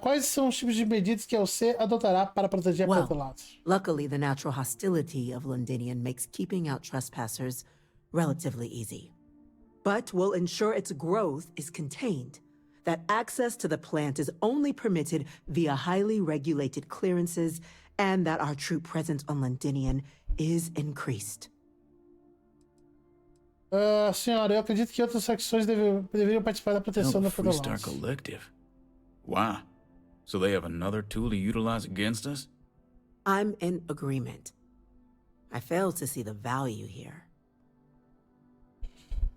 Quais são os tipos de medidas que você adotará para proteger a planta do Lázaro? Luckily, the natural hostility of Londinian makes keeping out trespassers relatively easy. But we'll ensure its growth is contained, that access to the plant is only permitted via highly regulated clearances, and that our troop presence on Londinian is increased. Senhora, eu acredito que outras facções deveriam participar da proteção da planta do Freestar Lázaro. Collective. Why? So they have another tool to utilize against us? I'm in agreement. I fail to see the value here.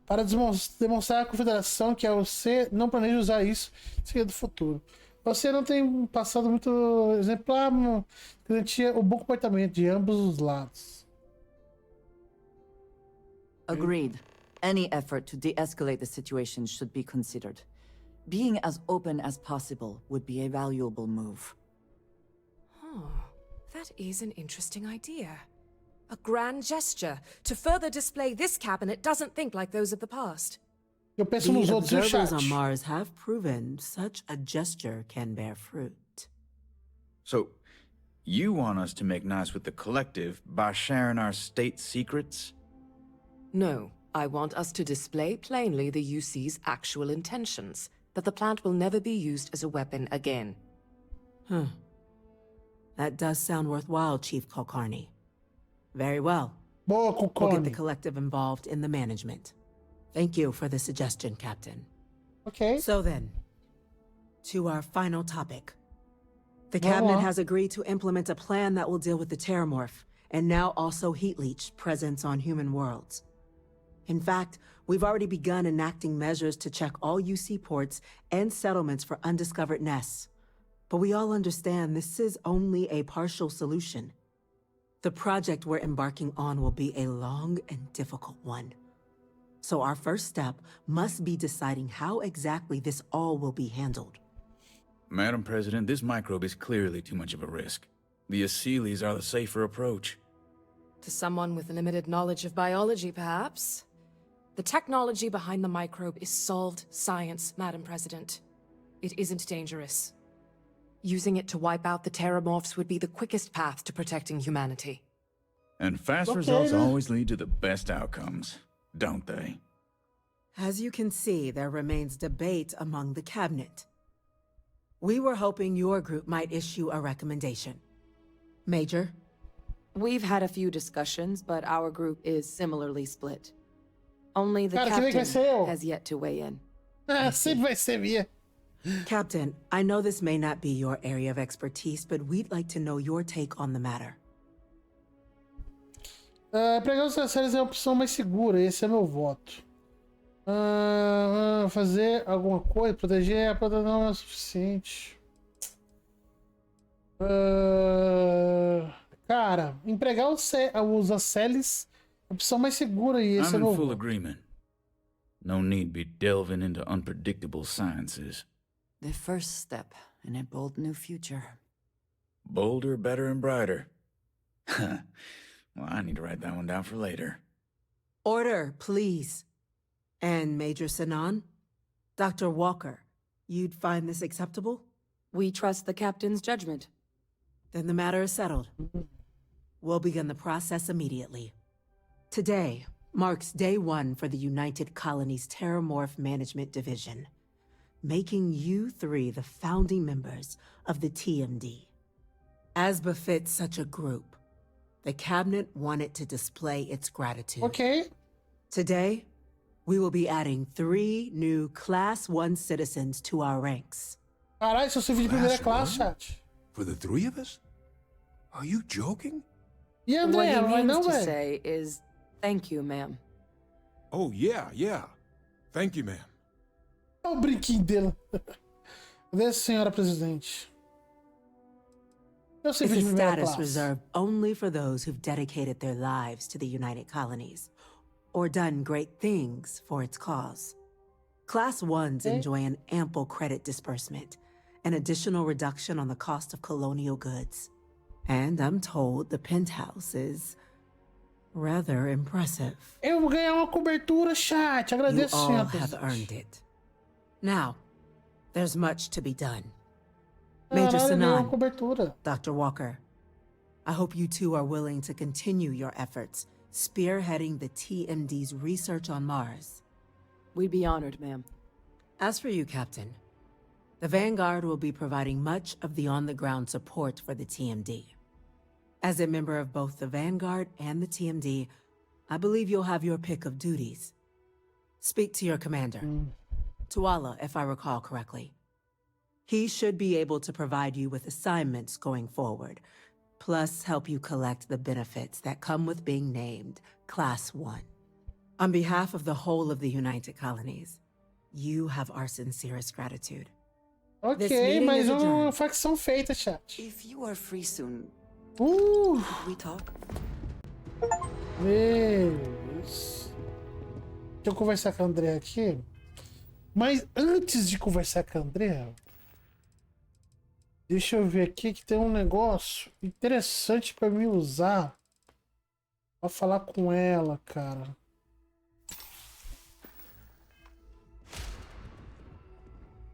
Para demonstrar à Confederação que a você não planeja usar isso no futuro. Você não tem um passado muito exemplar, garantia o bom comportamento de ambos os lados. Agreed. Any effort to de-escalate the situation should be considered. Being as open as possible would be a valuable move. Oh, that is an interesting idea. A grand gesture to further display this cabinet doesn't think like those of the past. Eu penso nos The outros no observers chat. on Mars have proven such a gesture can bear fruit. So, you want us to make nice with the collective by sharing our state secrets? No, I want us to display plainly the UC's actual intentions, that the plant will never be used as a weapon again. That does sound worthwhile, Chief Kulkarni. Very well. Boa, We'll get the Kulkarni. collective involved in the management. Thank you for the suggestion, Captain. Ok. So then, to our final topic. The Vamos cabinet lá. has agreed to implement a plan that will deal with the Terramorph, and now also Heat Leech presence on human worlds. In fact, we've already begun enacting measures to check all UC ports and settlements for undiscovered nests. But we all understand this is only a partial solution. The project we're embarking on will be a long and difficult one. So our first step must be deciding how exactly this all will be handled. Madam President, this microbe is clearly too much of a risk. The Aseles are the safer approach. To someone with limited knowledge of biology, perhaps. The technology behind the microbe is solved science, Madam President. It isn't dangerous. Using it to wipe out the Terramorphs would be the quickest path to protecting humanity. And fast results always lead to the best outcomes, don't they? As you can see, there remains debate among the cabinet. We were hoping your group might issue a recommendation. Major? We've had a few discussions, but our group is similarly split. Only the Cara, quem é que vai ser eu? captain has yet to weigh in. Sempre vai ser minha. Captain, I know this may not be your area of expertise, but we'd like to know your take on the matter. Pregar os acessórios é a opção mais segura, esse é meu voto. Fazer alguma coisa, proteger a planta não é o suficiente. Cara, empregar os aceles é a opção mais segura e esse I'm é in full novo. agreement. No need be delving into unpredictable sciences. The first step in a bold new future. Bolder, better, and brighter. Well, I need to write that one down for later. Order, please. And Major Sinan? Dr. Walker, you'd find this acceptable? We trust the captain's judgment. Then the matter is settled. We'll begin the process immediately. Today marks day 1 for the United Colonies Terramorph Management Division, making you 3 the founding members of the TMD. As befits such a group, the Cabinet wanted to display its gratitude. Okay. Today, we will be adding 3 new Class 1 citizens to our ranks. Caralho, seu serviço de primeira classe, chat. For the 3 of us? Are you joking? E André, What he vai means não, to velho? say is, thank you, ma'am. Oh, yeah. Thank you, ma'am. Olha o brinquinho dele. Cadê, senhora presidente? Eu It's serviço a de primeira status classe. reserved only for those who've dedicated their lives to the United Colonies, or done great things for its cause. Class 1s enjoy an ample credit disbursement, an additional reduction on the cost of colonial goods. And I'm told the penthouse is rather impressive. Eu vou ganhar uma cobertura, chat. You Agradeço, all senhora have presidente. earned it. Now, there's much to be done. Major Caralho, eu ganhei uma Sinan, cobertura. Dr. Walker, I hope you two are willing to continue your efforts spearheading the TMD's research on Mars. We'd be honored, ma'am. As for you, Captain, the Vanguard will be providing much of the on-the-ground support for the TMD. As a member of both the Vanguard and the TMD, I believe you'll have your pick of duties. Speak to your commander, Tuala, if I recall correctly. He should be able to provide you with assignments going forward, plus help you collect the benefits that come with being named Class 1. On behalf of the whole of the United Colonies, you have our sincerest gratitude. This Ok, meeting mais is uma adjourned. facção feita, chat. If you are free soon, Uh! could we talk? Deus. Deixa eu conversar com a André aqui. Mas antes de conversar com a André, deixa eu ver aqui que tem um negócio interessante pra mim usar pra falar com ela, cara.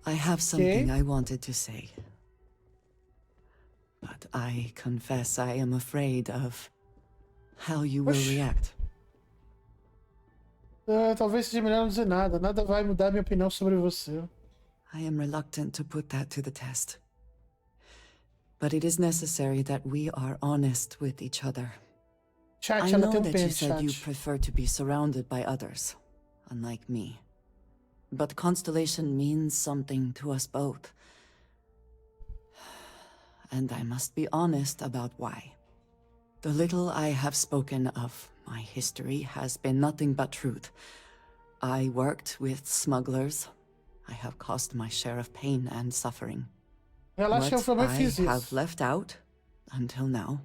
I have something I wanted to say. But I confess I am afraid of how you will react. Talvez seja melhor não dizer nada. Nada vai mudar minha opinião sobre você. I am reluctant to put that to the test. But it is necessary that we are honest with each other. Chat, I ela know tem that you pente, said you chat. prefer to be surrounded by others, unlike me. But Constellation means something to us both. And I must be honest about why. The little I have spoken of my history has been nothing but truth. I worked with smugglers. I have caused my share of pain and suffering. Relaxa, eu What também I fiz have isso. left out, until now,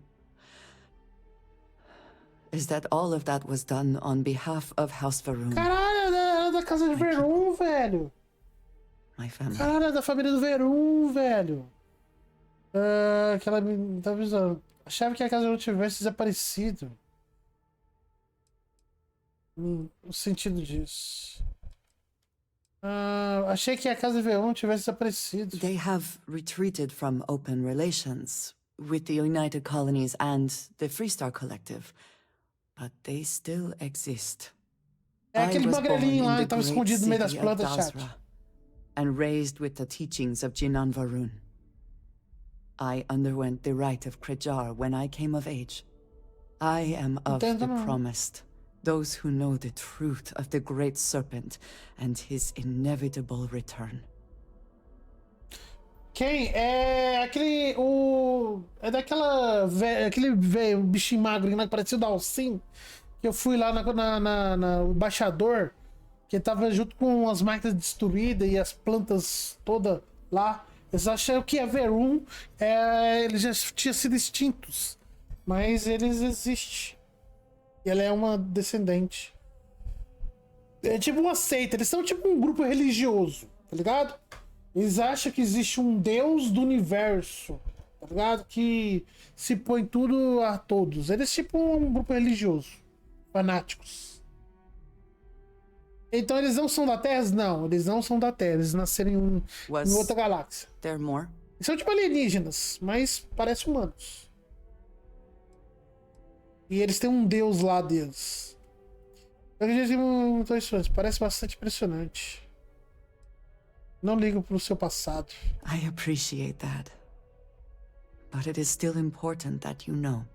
is that all of that was done on behalf of House Varun, Caralho, é da casa de Verum, velho. my family. Caralho, é da família do Verum, velho. Que ela me tá avisando. Achava que a casa não tivesse desaparecido. O sentido disso. Achei que a casa de Verum tivesse desaparecido. They have retreated from open relations with the United Colonies and the Freestar Collective, but they still exist. É aquele I was born magrelinho lá in que the tava great escondido no meio das city of plantas, chat. Dasra, and raised with the teachings of Jinan Varun. I underwent the rite of Krejar when I came of age. I am of the Entendo não. promised, those who know the truth of the Great Serpent and his inevitable return. Quem? É aquele. É daquela. Aquele velho, bichinho magro que parecia o Dalsin. Que eu fui lá no embaixador. Que tava junto com as máquinas destruídas e as plantas todas lá. Eles acharam que a Verum, eles já tinham sido extintos. Mas eles existem. E ela é uma descendente. É tipo uma seita, eles são tipo um grupo religioso, tá ligado? Eles acham que existe um deus do universo, tá ligado? Que se põe tudo a todos. Eles tipo um grupo religioso. Fanáticos. Então eles não são da Terra? Não, eles não são da Terra. Eles nasceram em outra galáxia. There more? Eles são tipo alienígenas, mas parecem humanos. E eles têm um deus lá deles. Parece bastante impressionante. Não ligo pro seu passado. I appreciate that. But it is still important that you know.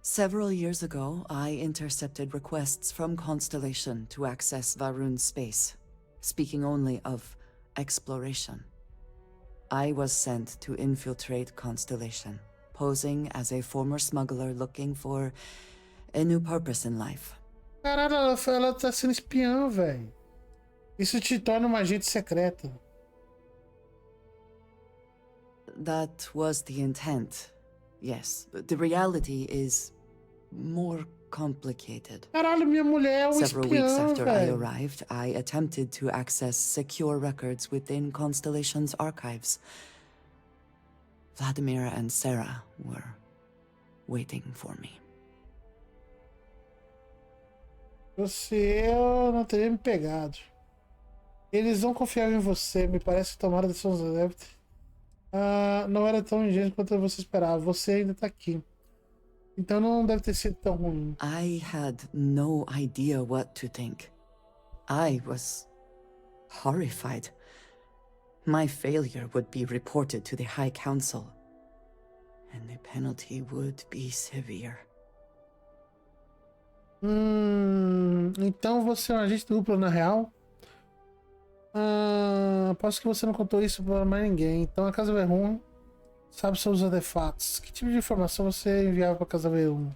Several years ago, I intercepted requests from Constellation to access Varun's space, speaking only of exploration. I was sent to infiltrate Constellation, posing as a former smuggler looking for a new purpose in life. Caralho, ela tá sendo espiã, velho. Isso te torna uma agente secreta. That was the intent, yes. But the reality is more complicated. Caralho, minha mulher é um Several weeks espiã, after I velho. arrived, I attempted to access secure records within Constellation's archives. Vladimir and Sarah were waiting for me. Você não teria me pegado. Eles não confiavam em você. Me parece que tomaram decisões adeptas. Não era tão ingênuo quanto você esperava. Você ainda tá aqui. Então não deve ter sido tão ruim. I had no idea what to think. I was horrified. My failure would be reported to the High Council, and the penalty would be severe. Então você é um agente duplo na real? Aposto que você não contou isso pra mais ninguém. Então a Casa Verum sabe sobre os artefatos. Que tipo de informação você enviava pra Casa Verum?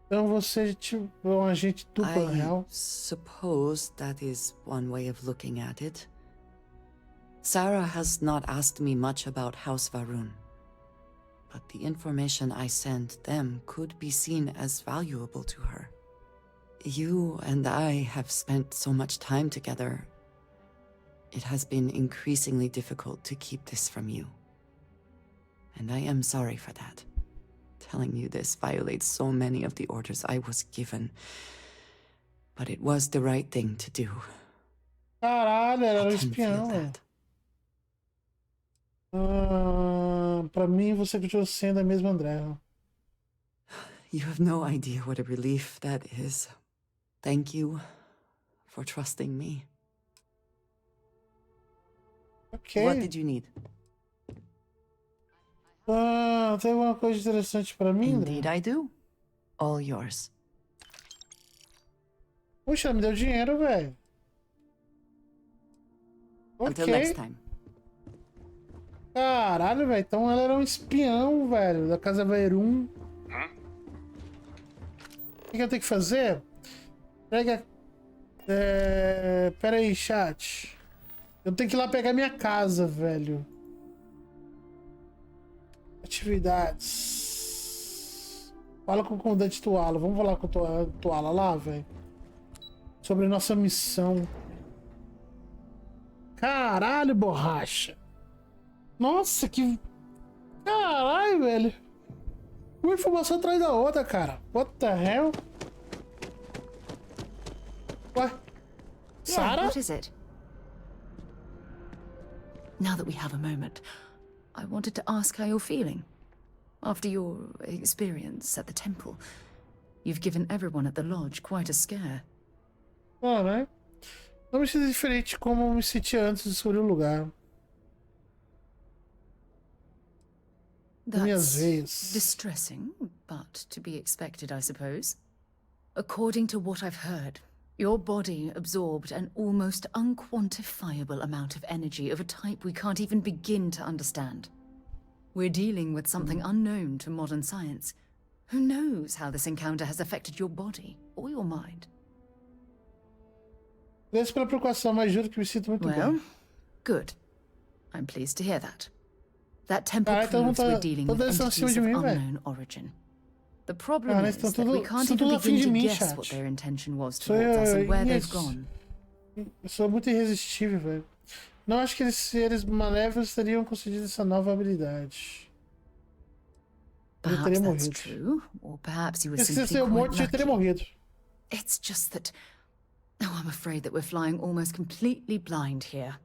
Então você é tipo um agente duplo na real? I suppose that is one way of looking at it. Sarah has not asked me much about House Varun, but the information I sent them could be seen as valuable to her. You and I have spent so much time together. It has been increasingly difficult to keep this from you. And I am sorry for that. Telling you this violates so many of the orders I was given. But it was the right thing to do. Caralho, era um espião. Pra mim, você continua sendo a mesma Andrea. You have no idea what a relief that is. Thank you for trusting me. Ok. What did you need? Tem alguma coisa interessante pra mim, Andrea? Indeed I do. All yours. Puxa, me deu dinheiro, velho. Until next time. Caralho, velho. Então ela era um espião, velho, da Casa Verum. O que eu tenho que fazer? Pega... Pera aí, chat. Eu tenho que ir lá pegar minha casa, velho. Atividades. Fala com o comandante Tuala. Vamos falar com o Tuala lá, velho. Sobre nossa missão. Caralho, borracha. Nossa, que... Caralho, velho. Uma informação atrás da outra, cara. What the hell? Ué? Sarah? What is it? Now that we have a moment, I wanted to ask how you're feeling. After your experience at the temple, you've given everyone at the lodge quite a scare. Né? Não me sinto diferente como eu me senti antes de descobrir o lugar. Minhas veias. Distressing, but to be expected, I suppose. According to what I've heard, your body absorbed an almost unquantifiable amount of energy of a type we can't even begin to understand. We're dealing with something unknown to modern science. Who knows how this encounter has affected your body or your mind? Agradeço pela preocupação, mas juro que me sinto muito Well, bem. good. I'm pleased to hear that. That temple então proves tá- we're dealing with todos eles estão acima entities de of mim, velho. unknown origin. The problem Cara, is eles estão that we tudo, can't estão tudo even afim de begin to mim, guess chat. what their intention was Sou towards us and where they've isso. gone. Eu sou muito irresistível, velho. Não acho que eles seres malévolos teriam concedido essa nova habilidade. Eu Perhaps teria that's morrido. true, or perhaps you were Se simply eu quite morto, eu teria lucky. morrido. It's just that... Oh, I'm afraid that we're flying almost completely blind here.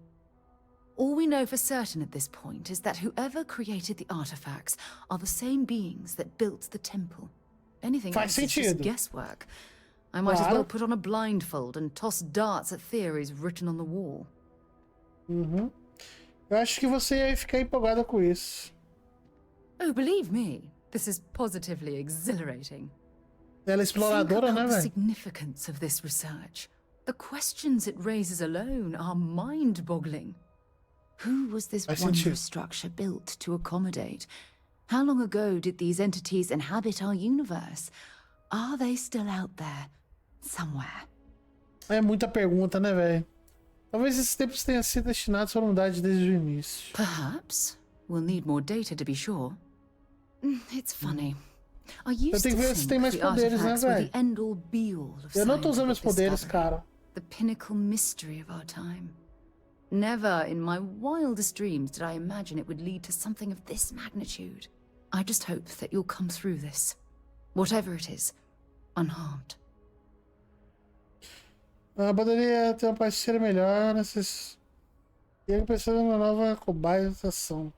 All we know for certain at this point is that whoever created the artifacts are the same beings that built the temple. Anything Faz else is just sentido. guesswork. I might as Claro. well put on a blindfold and toss darts at theories written on the wall. Uhum. Eu acho que você ia ficar empolgada com isso. Oh, believe me, this is positively exhilarating. Ela é Think exploradora, né, about the velho? significance of this research. The questions it raises alone are mind-boggling. Who was this Faz wondrous sentido. structure built to accommodate? How long ago did these entities inhabit our universe? Are they still out there, somewhere? É muita pergunta, né, velho? Talvez esses tempos tenham sido destinados à humanidade desde o início. Perhaps. We'll need more data to be sure. It's funny. I Eu used tenho to que ver se tem think mais the poderes, né, artifacts were velho? the end-all, be-all of Eu não tô usando meus scientific poderes, discovery. cara. The pinnacle mystery of our time. Never in my wildest dreams did I imagine it would lead to something of this magnitude. I just hope that you'll come through this, whatever it is, unharmed. Poderia ter uma parceira melhor nesses... E eu pensando numa nova cobaia-ação.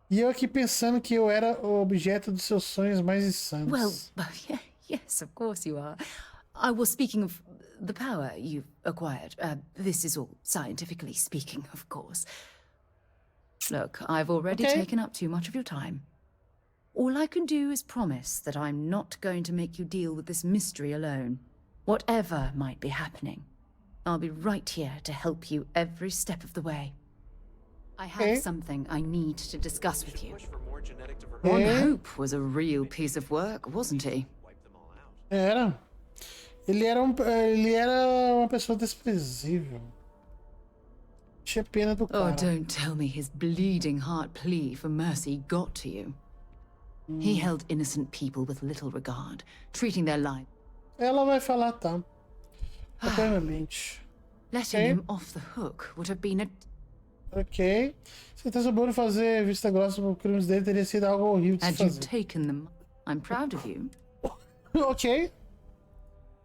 E eu aqui pensando que eu era o objeto dos seus sonhos mais insanos. Well, yes, of course you are. I was speaking of the power you've acquired. This is all scientifically speaking, of course. Look, I've already Okay. taken up too much of your time. All I can do is promise that I'm not going to make you deal with this mystery alone. Whatever might be happening, I'll be right here to help you every step of the way. I have Okay. something I need to discuss with you. Okay. One Hope was a real piece of work, wasn't he? Era. Ele era uma pessoa desprezível. Tinha pena do Oh, cara. don't tell me his bleeding heart plea for mercy got to you. He held innocent people with little regard, treating their lives. Ela vai falar, tá? Eternamente. Letting Okay. him off the hook would have been a... Ok. Certeza boa de fazer vista grossa por crimes dele teria sido algo horrível de se Had you fazer. taken them, I'm proud of you. Ok.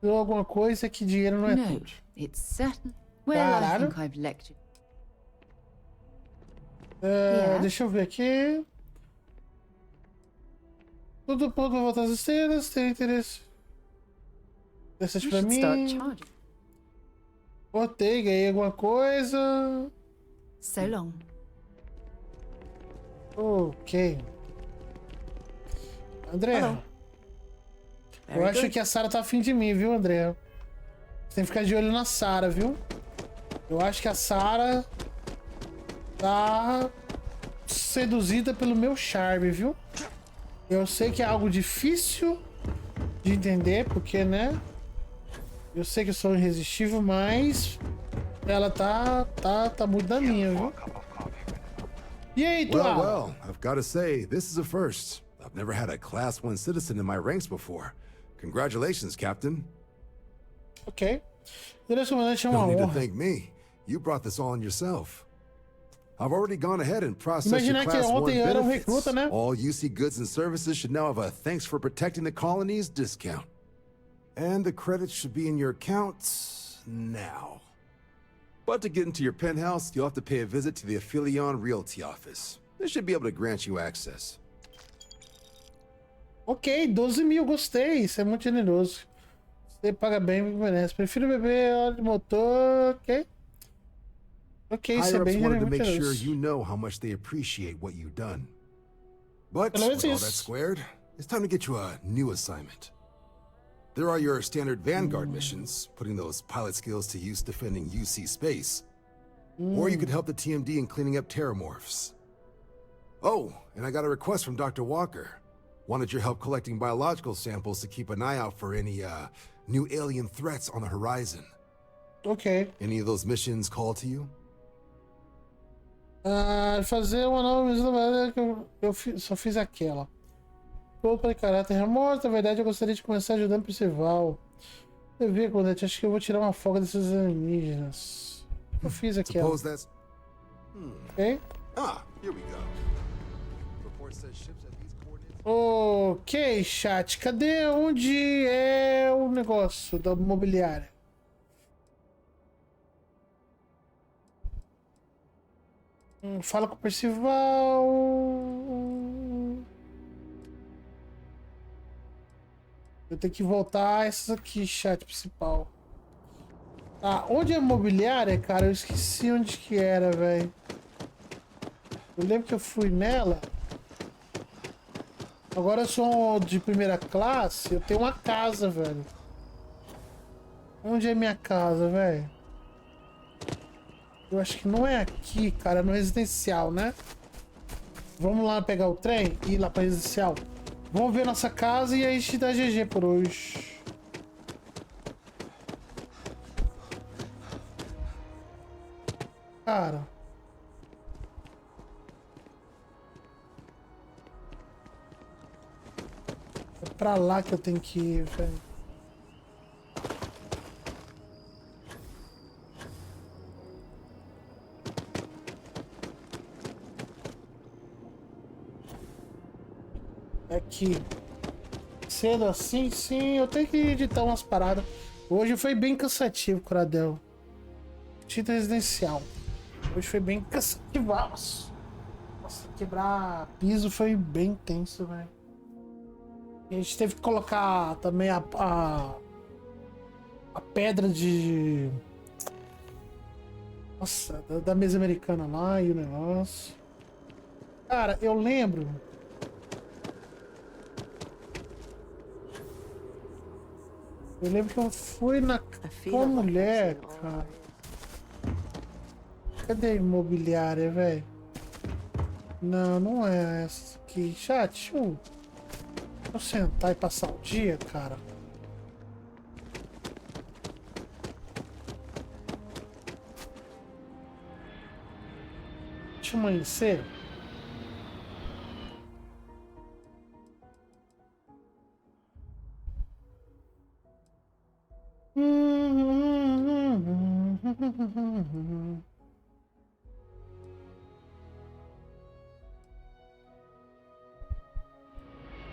Deu alguma coisa que dinheiro não é No, tudo. it's certain. Well, I Caralho. think I've lectured. É, deixa eu ver aqui. Todo ponto vai voltar às estrelas, tem interesse. Dessas We pra should start mim. charging. Botei, ganhei alguma coisa. So long. Ok. André. Hello. Eu Very acho good. que a Sarah tá afim de mim, viu, André? Você tem que ficar de olho na Sarah, viu? Eu acho que a Sarah tá seduzida pelo meu charme, viu? Eu sei que é algo difícil de entender, porque, né? Eu sei que eu sou irresistível, mas ela tá muito da minha, viu? E aí, Tual? Well, I've got to say, this is a first. I've never had a Class 1 citizen in my ranks before. Congratulations, Captain. Ok. Durante o comandante é uma Don't need to honra. thank me. You brought this on yourself. I've already gone ahead and processed your Imaginar que Class 1 ontem eu era benefits. recruta, né? All UC goods and services should now have a thanks for protecting the colonies discount. And the credits should be in your account now. But to get into your penthouse, you'll have to pay a visit to the Aphelion Realty office. They should be able to grant you access. Ok, 12 mil, gostei. Isso é muito generoso. Você paga bem, me merece. Prefiro beber óleo de motor, ok? Ok, isso é Higher-ups bem wanted to muito make sure generoso. you know how much they appreciate what you've done. But Pelo menos with all isso. that squared, it's time to get you a new assignment. There are your standard Vanguard missions, putting those pilot skills to use defending UC space. Or you could help the TMD in cleaning up terramorphs. Oh, and I got a request from Dr. Walker. Wanted your help collecting biological samples to keep an eye out for any, new alien threats on the horizon. Ok. Any of those missions call to you? Fazer uma nova missão que eu só fiz aquela. Vou para caráter remoto, na verdade eu gostaria de começar ajudando o Percival. Eu vi, Claudete, acho que eu vou tirar uma folga desses alienígenas. Eu fiz aquela. Ok? Here we go. Report says ships at these coordinates. Ok, chat. Cadê onde é o negócio da mobiliária? Fala com o Percival. Eu tenho que voltar a essas aqui, chat principal. Ah, onde é a mobiliária, cara? Eu esqueci onde que era, velho. Eu lembro que eu fui nela. Agora eu sou de primeira classe. Eu tenho uma casa, velho. Onde é minha casa, velho? Eu acho que não é aqui, cara. É no residencial, né? Vamos lá pegar o trem e ir lá pra residencial. Vamos ver nossa casa e aí a gente dá GG por hoje. Cara. É pra lá que eu tenho que ir, velho. Aqui. Cedo assim, sim, eu tenho que editar umas paradas. Hoje foi bem cansativo, Coradel. Título residencial. Hoje foi bem cansativo. Nossa, quebrar piso foi bem tenso, velho. A gente teve que colocar também a pedra de... Nossa, da mesa americana lá e o negócio. Cara, eu lembro... Eu lembro que eu fui na com a mulher, cara. Cadê a imobiliária, velho? Não, não é essa aqui. Chat, deixa eu sentar e passar o dia, cara. Deixa eu amanhecer.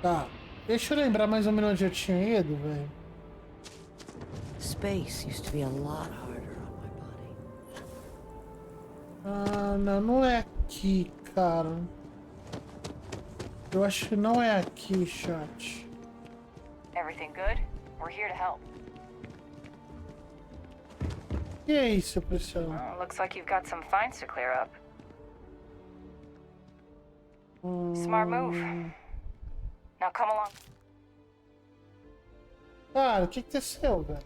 Tá, deixa eu lembrar mais ou menos onde eu tinha ido, velho. Space used to be a lot harder on my body. Ah, não, não é aqui, cara. Eu acho que não é aqui, chat. Everything good? We're here to help. Que é isso, pessoal? Oh, looks like you've got some fines to clear up. Smart move. Now come along. Cara, o que aconteceu, velho?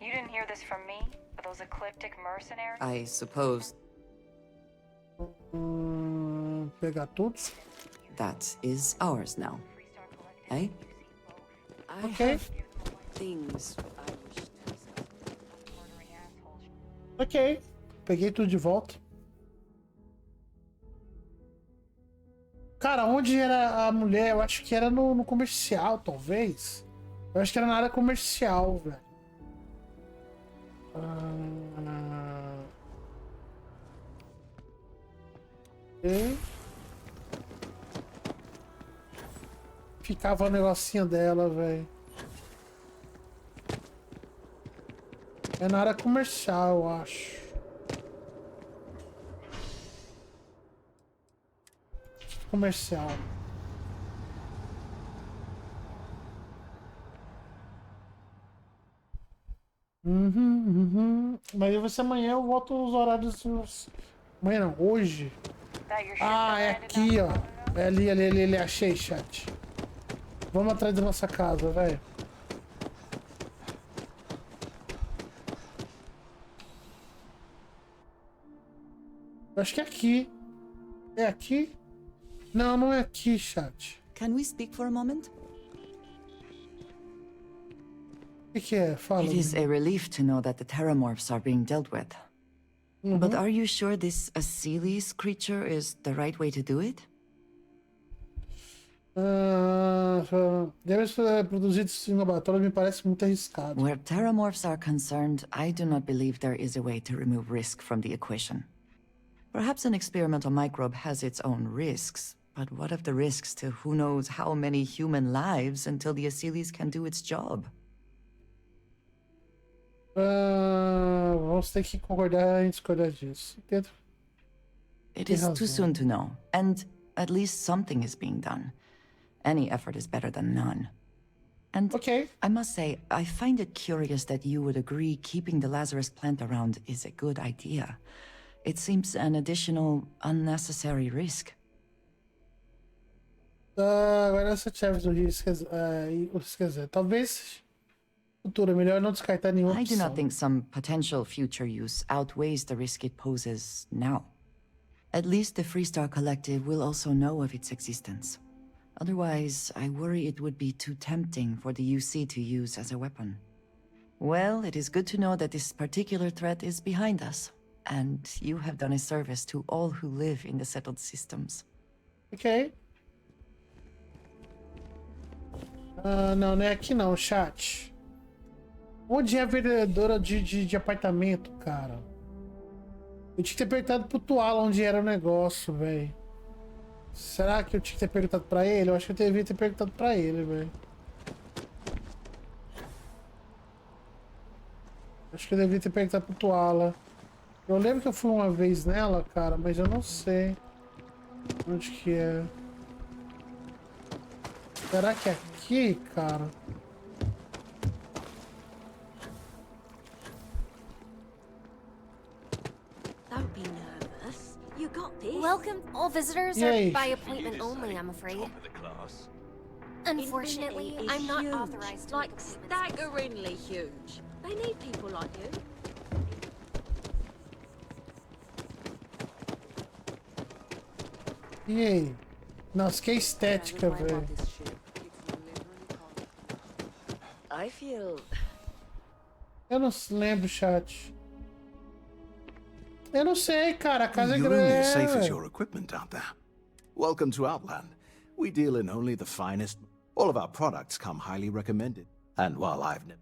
You didn't hear this from me, but those ecliptic mercenaries? I suppose Pegar todos. that is ours now. Eh? I Okay. have things I wish to discuss. Ok. Peguei tudo de volta. Cara, onde era a mulher? Eu acho que era no comercial, talvez. Eu acho que era na área comercial, velho. Ok. Ficava o negocinho dela, velho. É na área comercial, eu acho. Comercial. Mas vai ser amanhã, eu volto os horários. Amanhã não, hoje. Ah, é aqui, ó. É ali, achei, chat. Vamos atrás da nossa casa, velho. Acho que é aqui. É aqui? Não, não é aqui, chat. Can we speak for a moment? O que é? Fala. It is a relief to know that the terramorphs are being dealt with. But are you sure this Asilis creature is the right way to do it? Deve ser produzido em laboratório, me parece muito arriscado. Where terramorphs are concerned, I do not believe there is a way to remove risk from the equation. Perhaps an experimental microbe has its own risks, but what of the risks to who knows how many human lives until the Asilis can do its job? Vamos ter que concordar em discordar disso. It is too soon to know, and at least something is being done. Any effort is better than none. And I must say, I find it curious that you would agree keeping the Lazarus plant around is a good idea. It seems an additional, unnecessary risk. Agora essa chave do risco, quer dizer, talvez futuro, melhor não descartar nenhuma opção. I do not think some potential future use outweighs the risk it poses now. At least the Freestar Collective will also know of its existence. Otherwise, I worry it would be too tempting for the UC to use as a weapon. Well, it is good to know that this particular threat is behind us, and you have done a service to all who live in the settled systems. Ok. Não, não é aqui não, chat. Onde é a vendedora de apartamento, cara? Eu tinha que ter perguntado pro Tuala onde era o negócio, velho. Será que eu tinha que ter perguntado pra ele? Eu acho que eu devia ter perguntado pra ele, velho. Acho que eu devia ter perguntado pro Tuala. Eu lembro que eu fui uma vez nela, cara, mas eu não sei onde que é. Será que é aqui, cara? Don't be nervous. You got this. Welcome. All visitors Yay. are by appointment only, I'm afraid. Unfortunately, I'm not authorized to Like make appointments. staggeringly huge. They need people like you. E aí? Nossa, que estética, velho. I feel Eu não lembro, chat. Eu não sei, cara. A casa é You're only as safe as grande. your equipment out there. Welcome to Outland. We deal in only the finest. All of our products come highly recommended. And while I've never...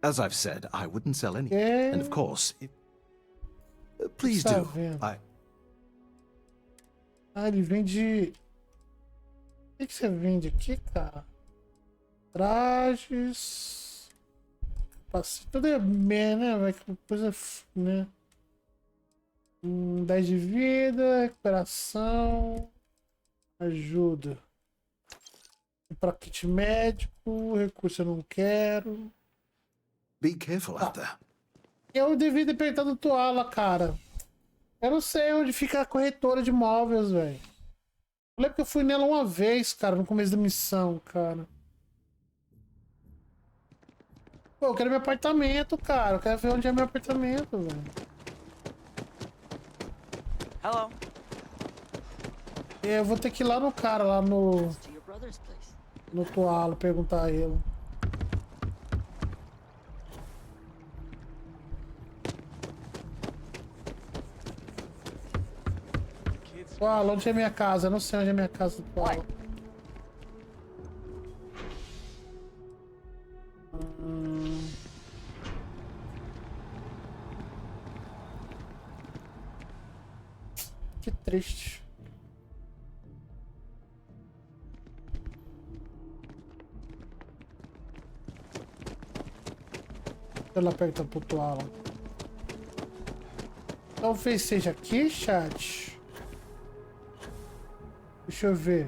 As I've said, I wouldn't sell any. And of course, please Tá do. vendo? I... Ele vende... O que você vende aqui, cara? Trajes... Tudo é bem, né? Vai que coisa... né? 10 de vida, recuperação... Ajuda. Para kit médico, recurso eu não quero. Be careful out there. Eu devia ter perguntado o Tuala, cara. Eu não sei onde fica a corretora de móveis, velho. Eu lembro que eu fui nela uma vez, cara, no começo da missão, cara. Pô, eu quero meu apartamento, cara. Eu quero ver onde é meu apartamento, velho. Hello. Eu vou ter que ir lá no cara, lá no... No Tuala, perguntar a ele. Tuala, onde é minha casa? Eu não sei onde é minha casa do Tuala. Que triste. Ela aperta pro Tuala. Talvez seja aqui, chat. Deixa eu ver.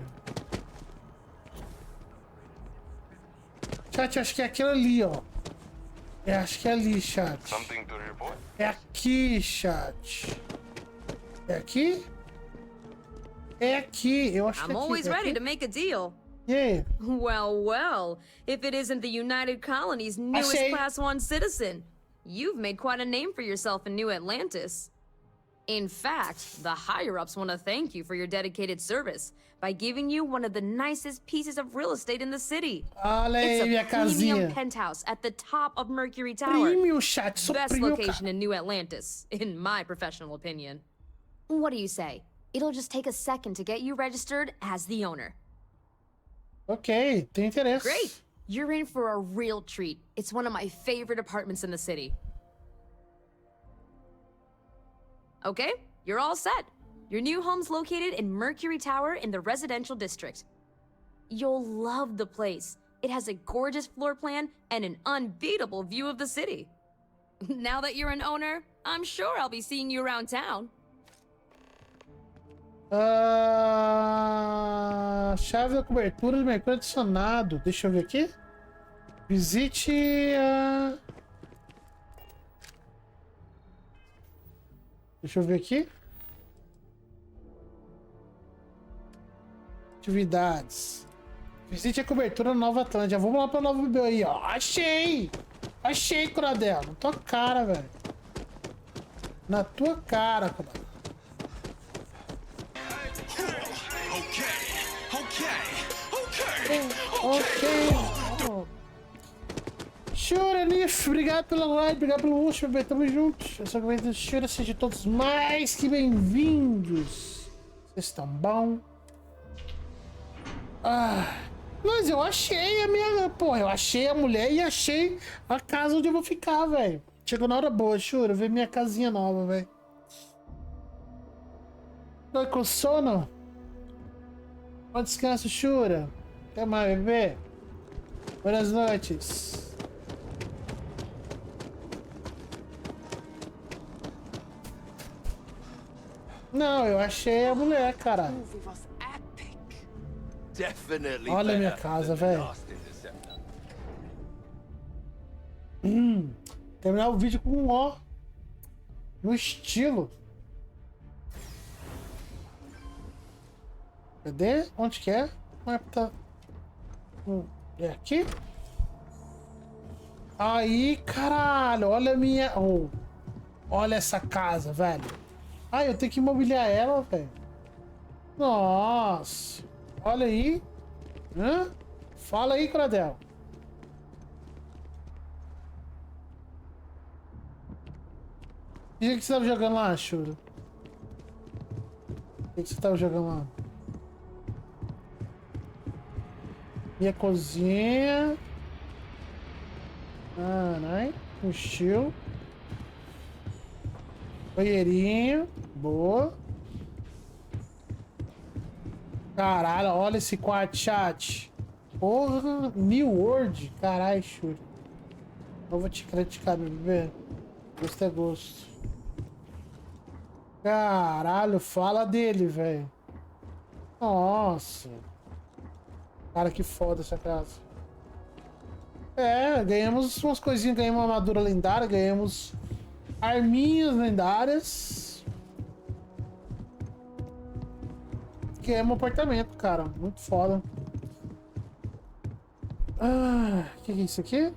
Chat, acho que é aquilo ali, ó. Acho que é ali, chat. É aqui, chat. É aqui? É aqui, eu acho que é I'm aqui. always É ready aqui? to make a deal. Yeah. Well, well, if it isn't the United Colony's newest Achei. Class 1 citizen. you've made quite a name for yourself in New Atlantis. In fact, the higher-ups want to thank you for your dedicated service by giving you one of the nicest pieces of real estate in the city. Olha aí, minha It's a premium casinha. penthouse at the top of Mercury Tower. Premium, chat, sou Best premium, location cara. in New Atlantis, in my professional opinion. What do you say? It'll just take a second to get you registered as the owner. Ok, tem interesse. Great! You're in for a real treat. It's one of my favorite apartments in the city. Okay, you're all set. Your new home's located in Mercury Tower in the residential district. You'll love the place. It has a gorgeous floor plan and an unbeatable view of the city. Now that you're an owner, I'm sure I'll be seeing you around town. Chave da cobertura do mercúrio adicionado. Deixa eu ver aqui. Visite a... Deixa eu ver aqui. Atividades. Visite a cobertura Nova Atlântica. Vamos lá pra Nova Bebel aí, ó. Achei! Achei, Coradel. Na tua cara, velho. Na tua cara, Coradel. Ok. Shura, Nif, obrigado pela live, obrigado pelo host, bebê. Tamo juntos. Eu sou o Governo Shura, sejam todos mais que bem-vindos. Vocês estão bom? Mas eu achei a minha... Porra, eu achei a mulher e achei a casa onde eu vou ficar, velho. Chegou na hora boa, Shura. Ver minha casinha nova, velho. Tá com sono? Bom descanso, Shura. Até mais, bebê. Boas noites. Não, eu achei a mulher, cara. Olha a minha casa, velho. Terminar o vídeo com um ó. No estilo. Cadê? Onde que é? Tá... É aqui? Aí, caralho. Olha a minha... Oh. Olha essa casa, velho. Ah, eu tenho que imobiliar ela, velho. Nossa. Olha aí. Hã? Fala aí, Cradel. E o que você tava jogando lá, Churo? O que você tava jogando lá? Minha cozinha. Caralho. Um estilo. Banheirinho. Boa. Caralho, olha esse quarto, chat. Porra, New World. Caralho, Shuri. Eu vou te criticar, meu bebê. Gosto é gosto. Caralho, fala dele, velho. Nossa. Cara, que foda essa casa. É, ganhamos umas coisinhas. Ganhamos uma armadura lendária. Ganhamos arminhas lendárias. Que é um apartamento, cara. Muito foda. Ah, que é isso aqui?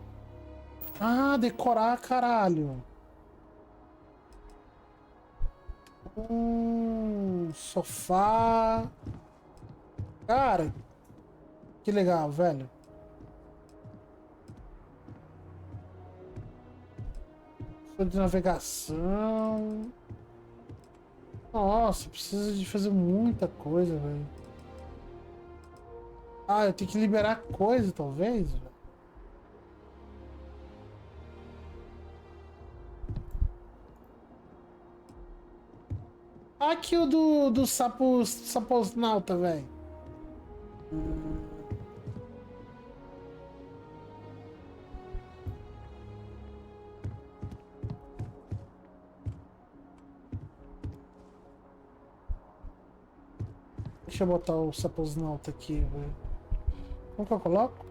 Ah, decorar, caralho. Sofá. Cara, que legal, velho. Sou de navegação. Nossa, precisa de fazer muita coisa, velho. Ah, eu tenho que liberar coisa, talvez, velho. Aqui o do saposnauta, velho. Deixa eu botar o saposnauta aqui, velho. Como que eu coloco?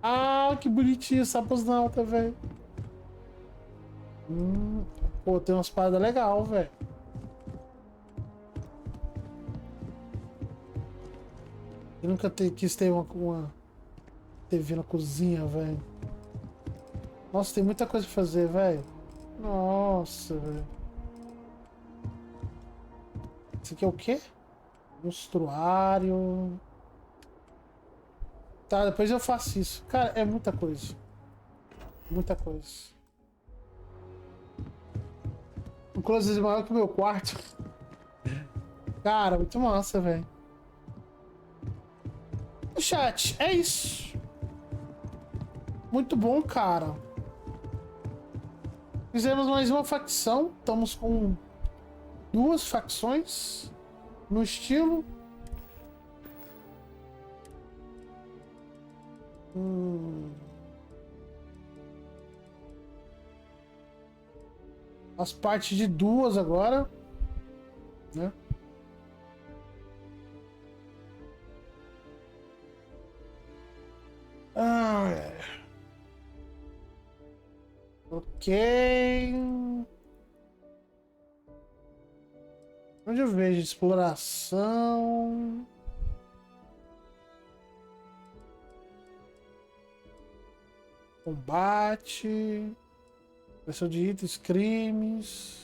Ah, que bonitinho o saposnauta, velho. Pô, tem umas paradas legais, velho. Eu nunca quis ter uma TV na cozinha, velho. Nossa, tem muita coisa pra fazer, velho. Nossa, velho. Isso aqui é o quê? Mostruário. Tá, depois eu faço isso. Cara, é muita coisa. Muita coisa. O closet é maior que o meu quarto. Cara, muito massa, velho. Chat, é isso. Muito bom, cara. Fizemos mais uma facção. Estamos com 2 facções no estilo. As partes de 2 agora, né? Ok. Onde eu vejo exploração? Combate. Versão de itens, crimes.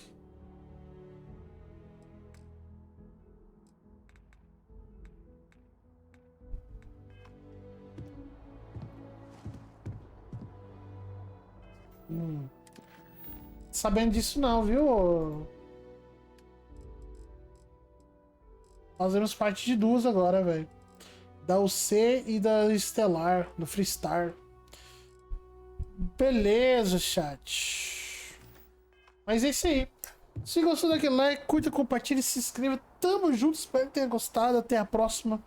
Sabendo disso não, viu? Fazemos parte de 2 agora, velho. Da UC e da Estelar, do Freestar. Beleza, chat. Mas é isso aí. Se gostou daquele like, curta, compartilhe, se inscreva. Tamo junto, espero que tenha gostado. Até a próxima.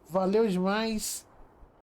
Valeu demais.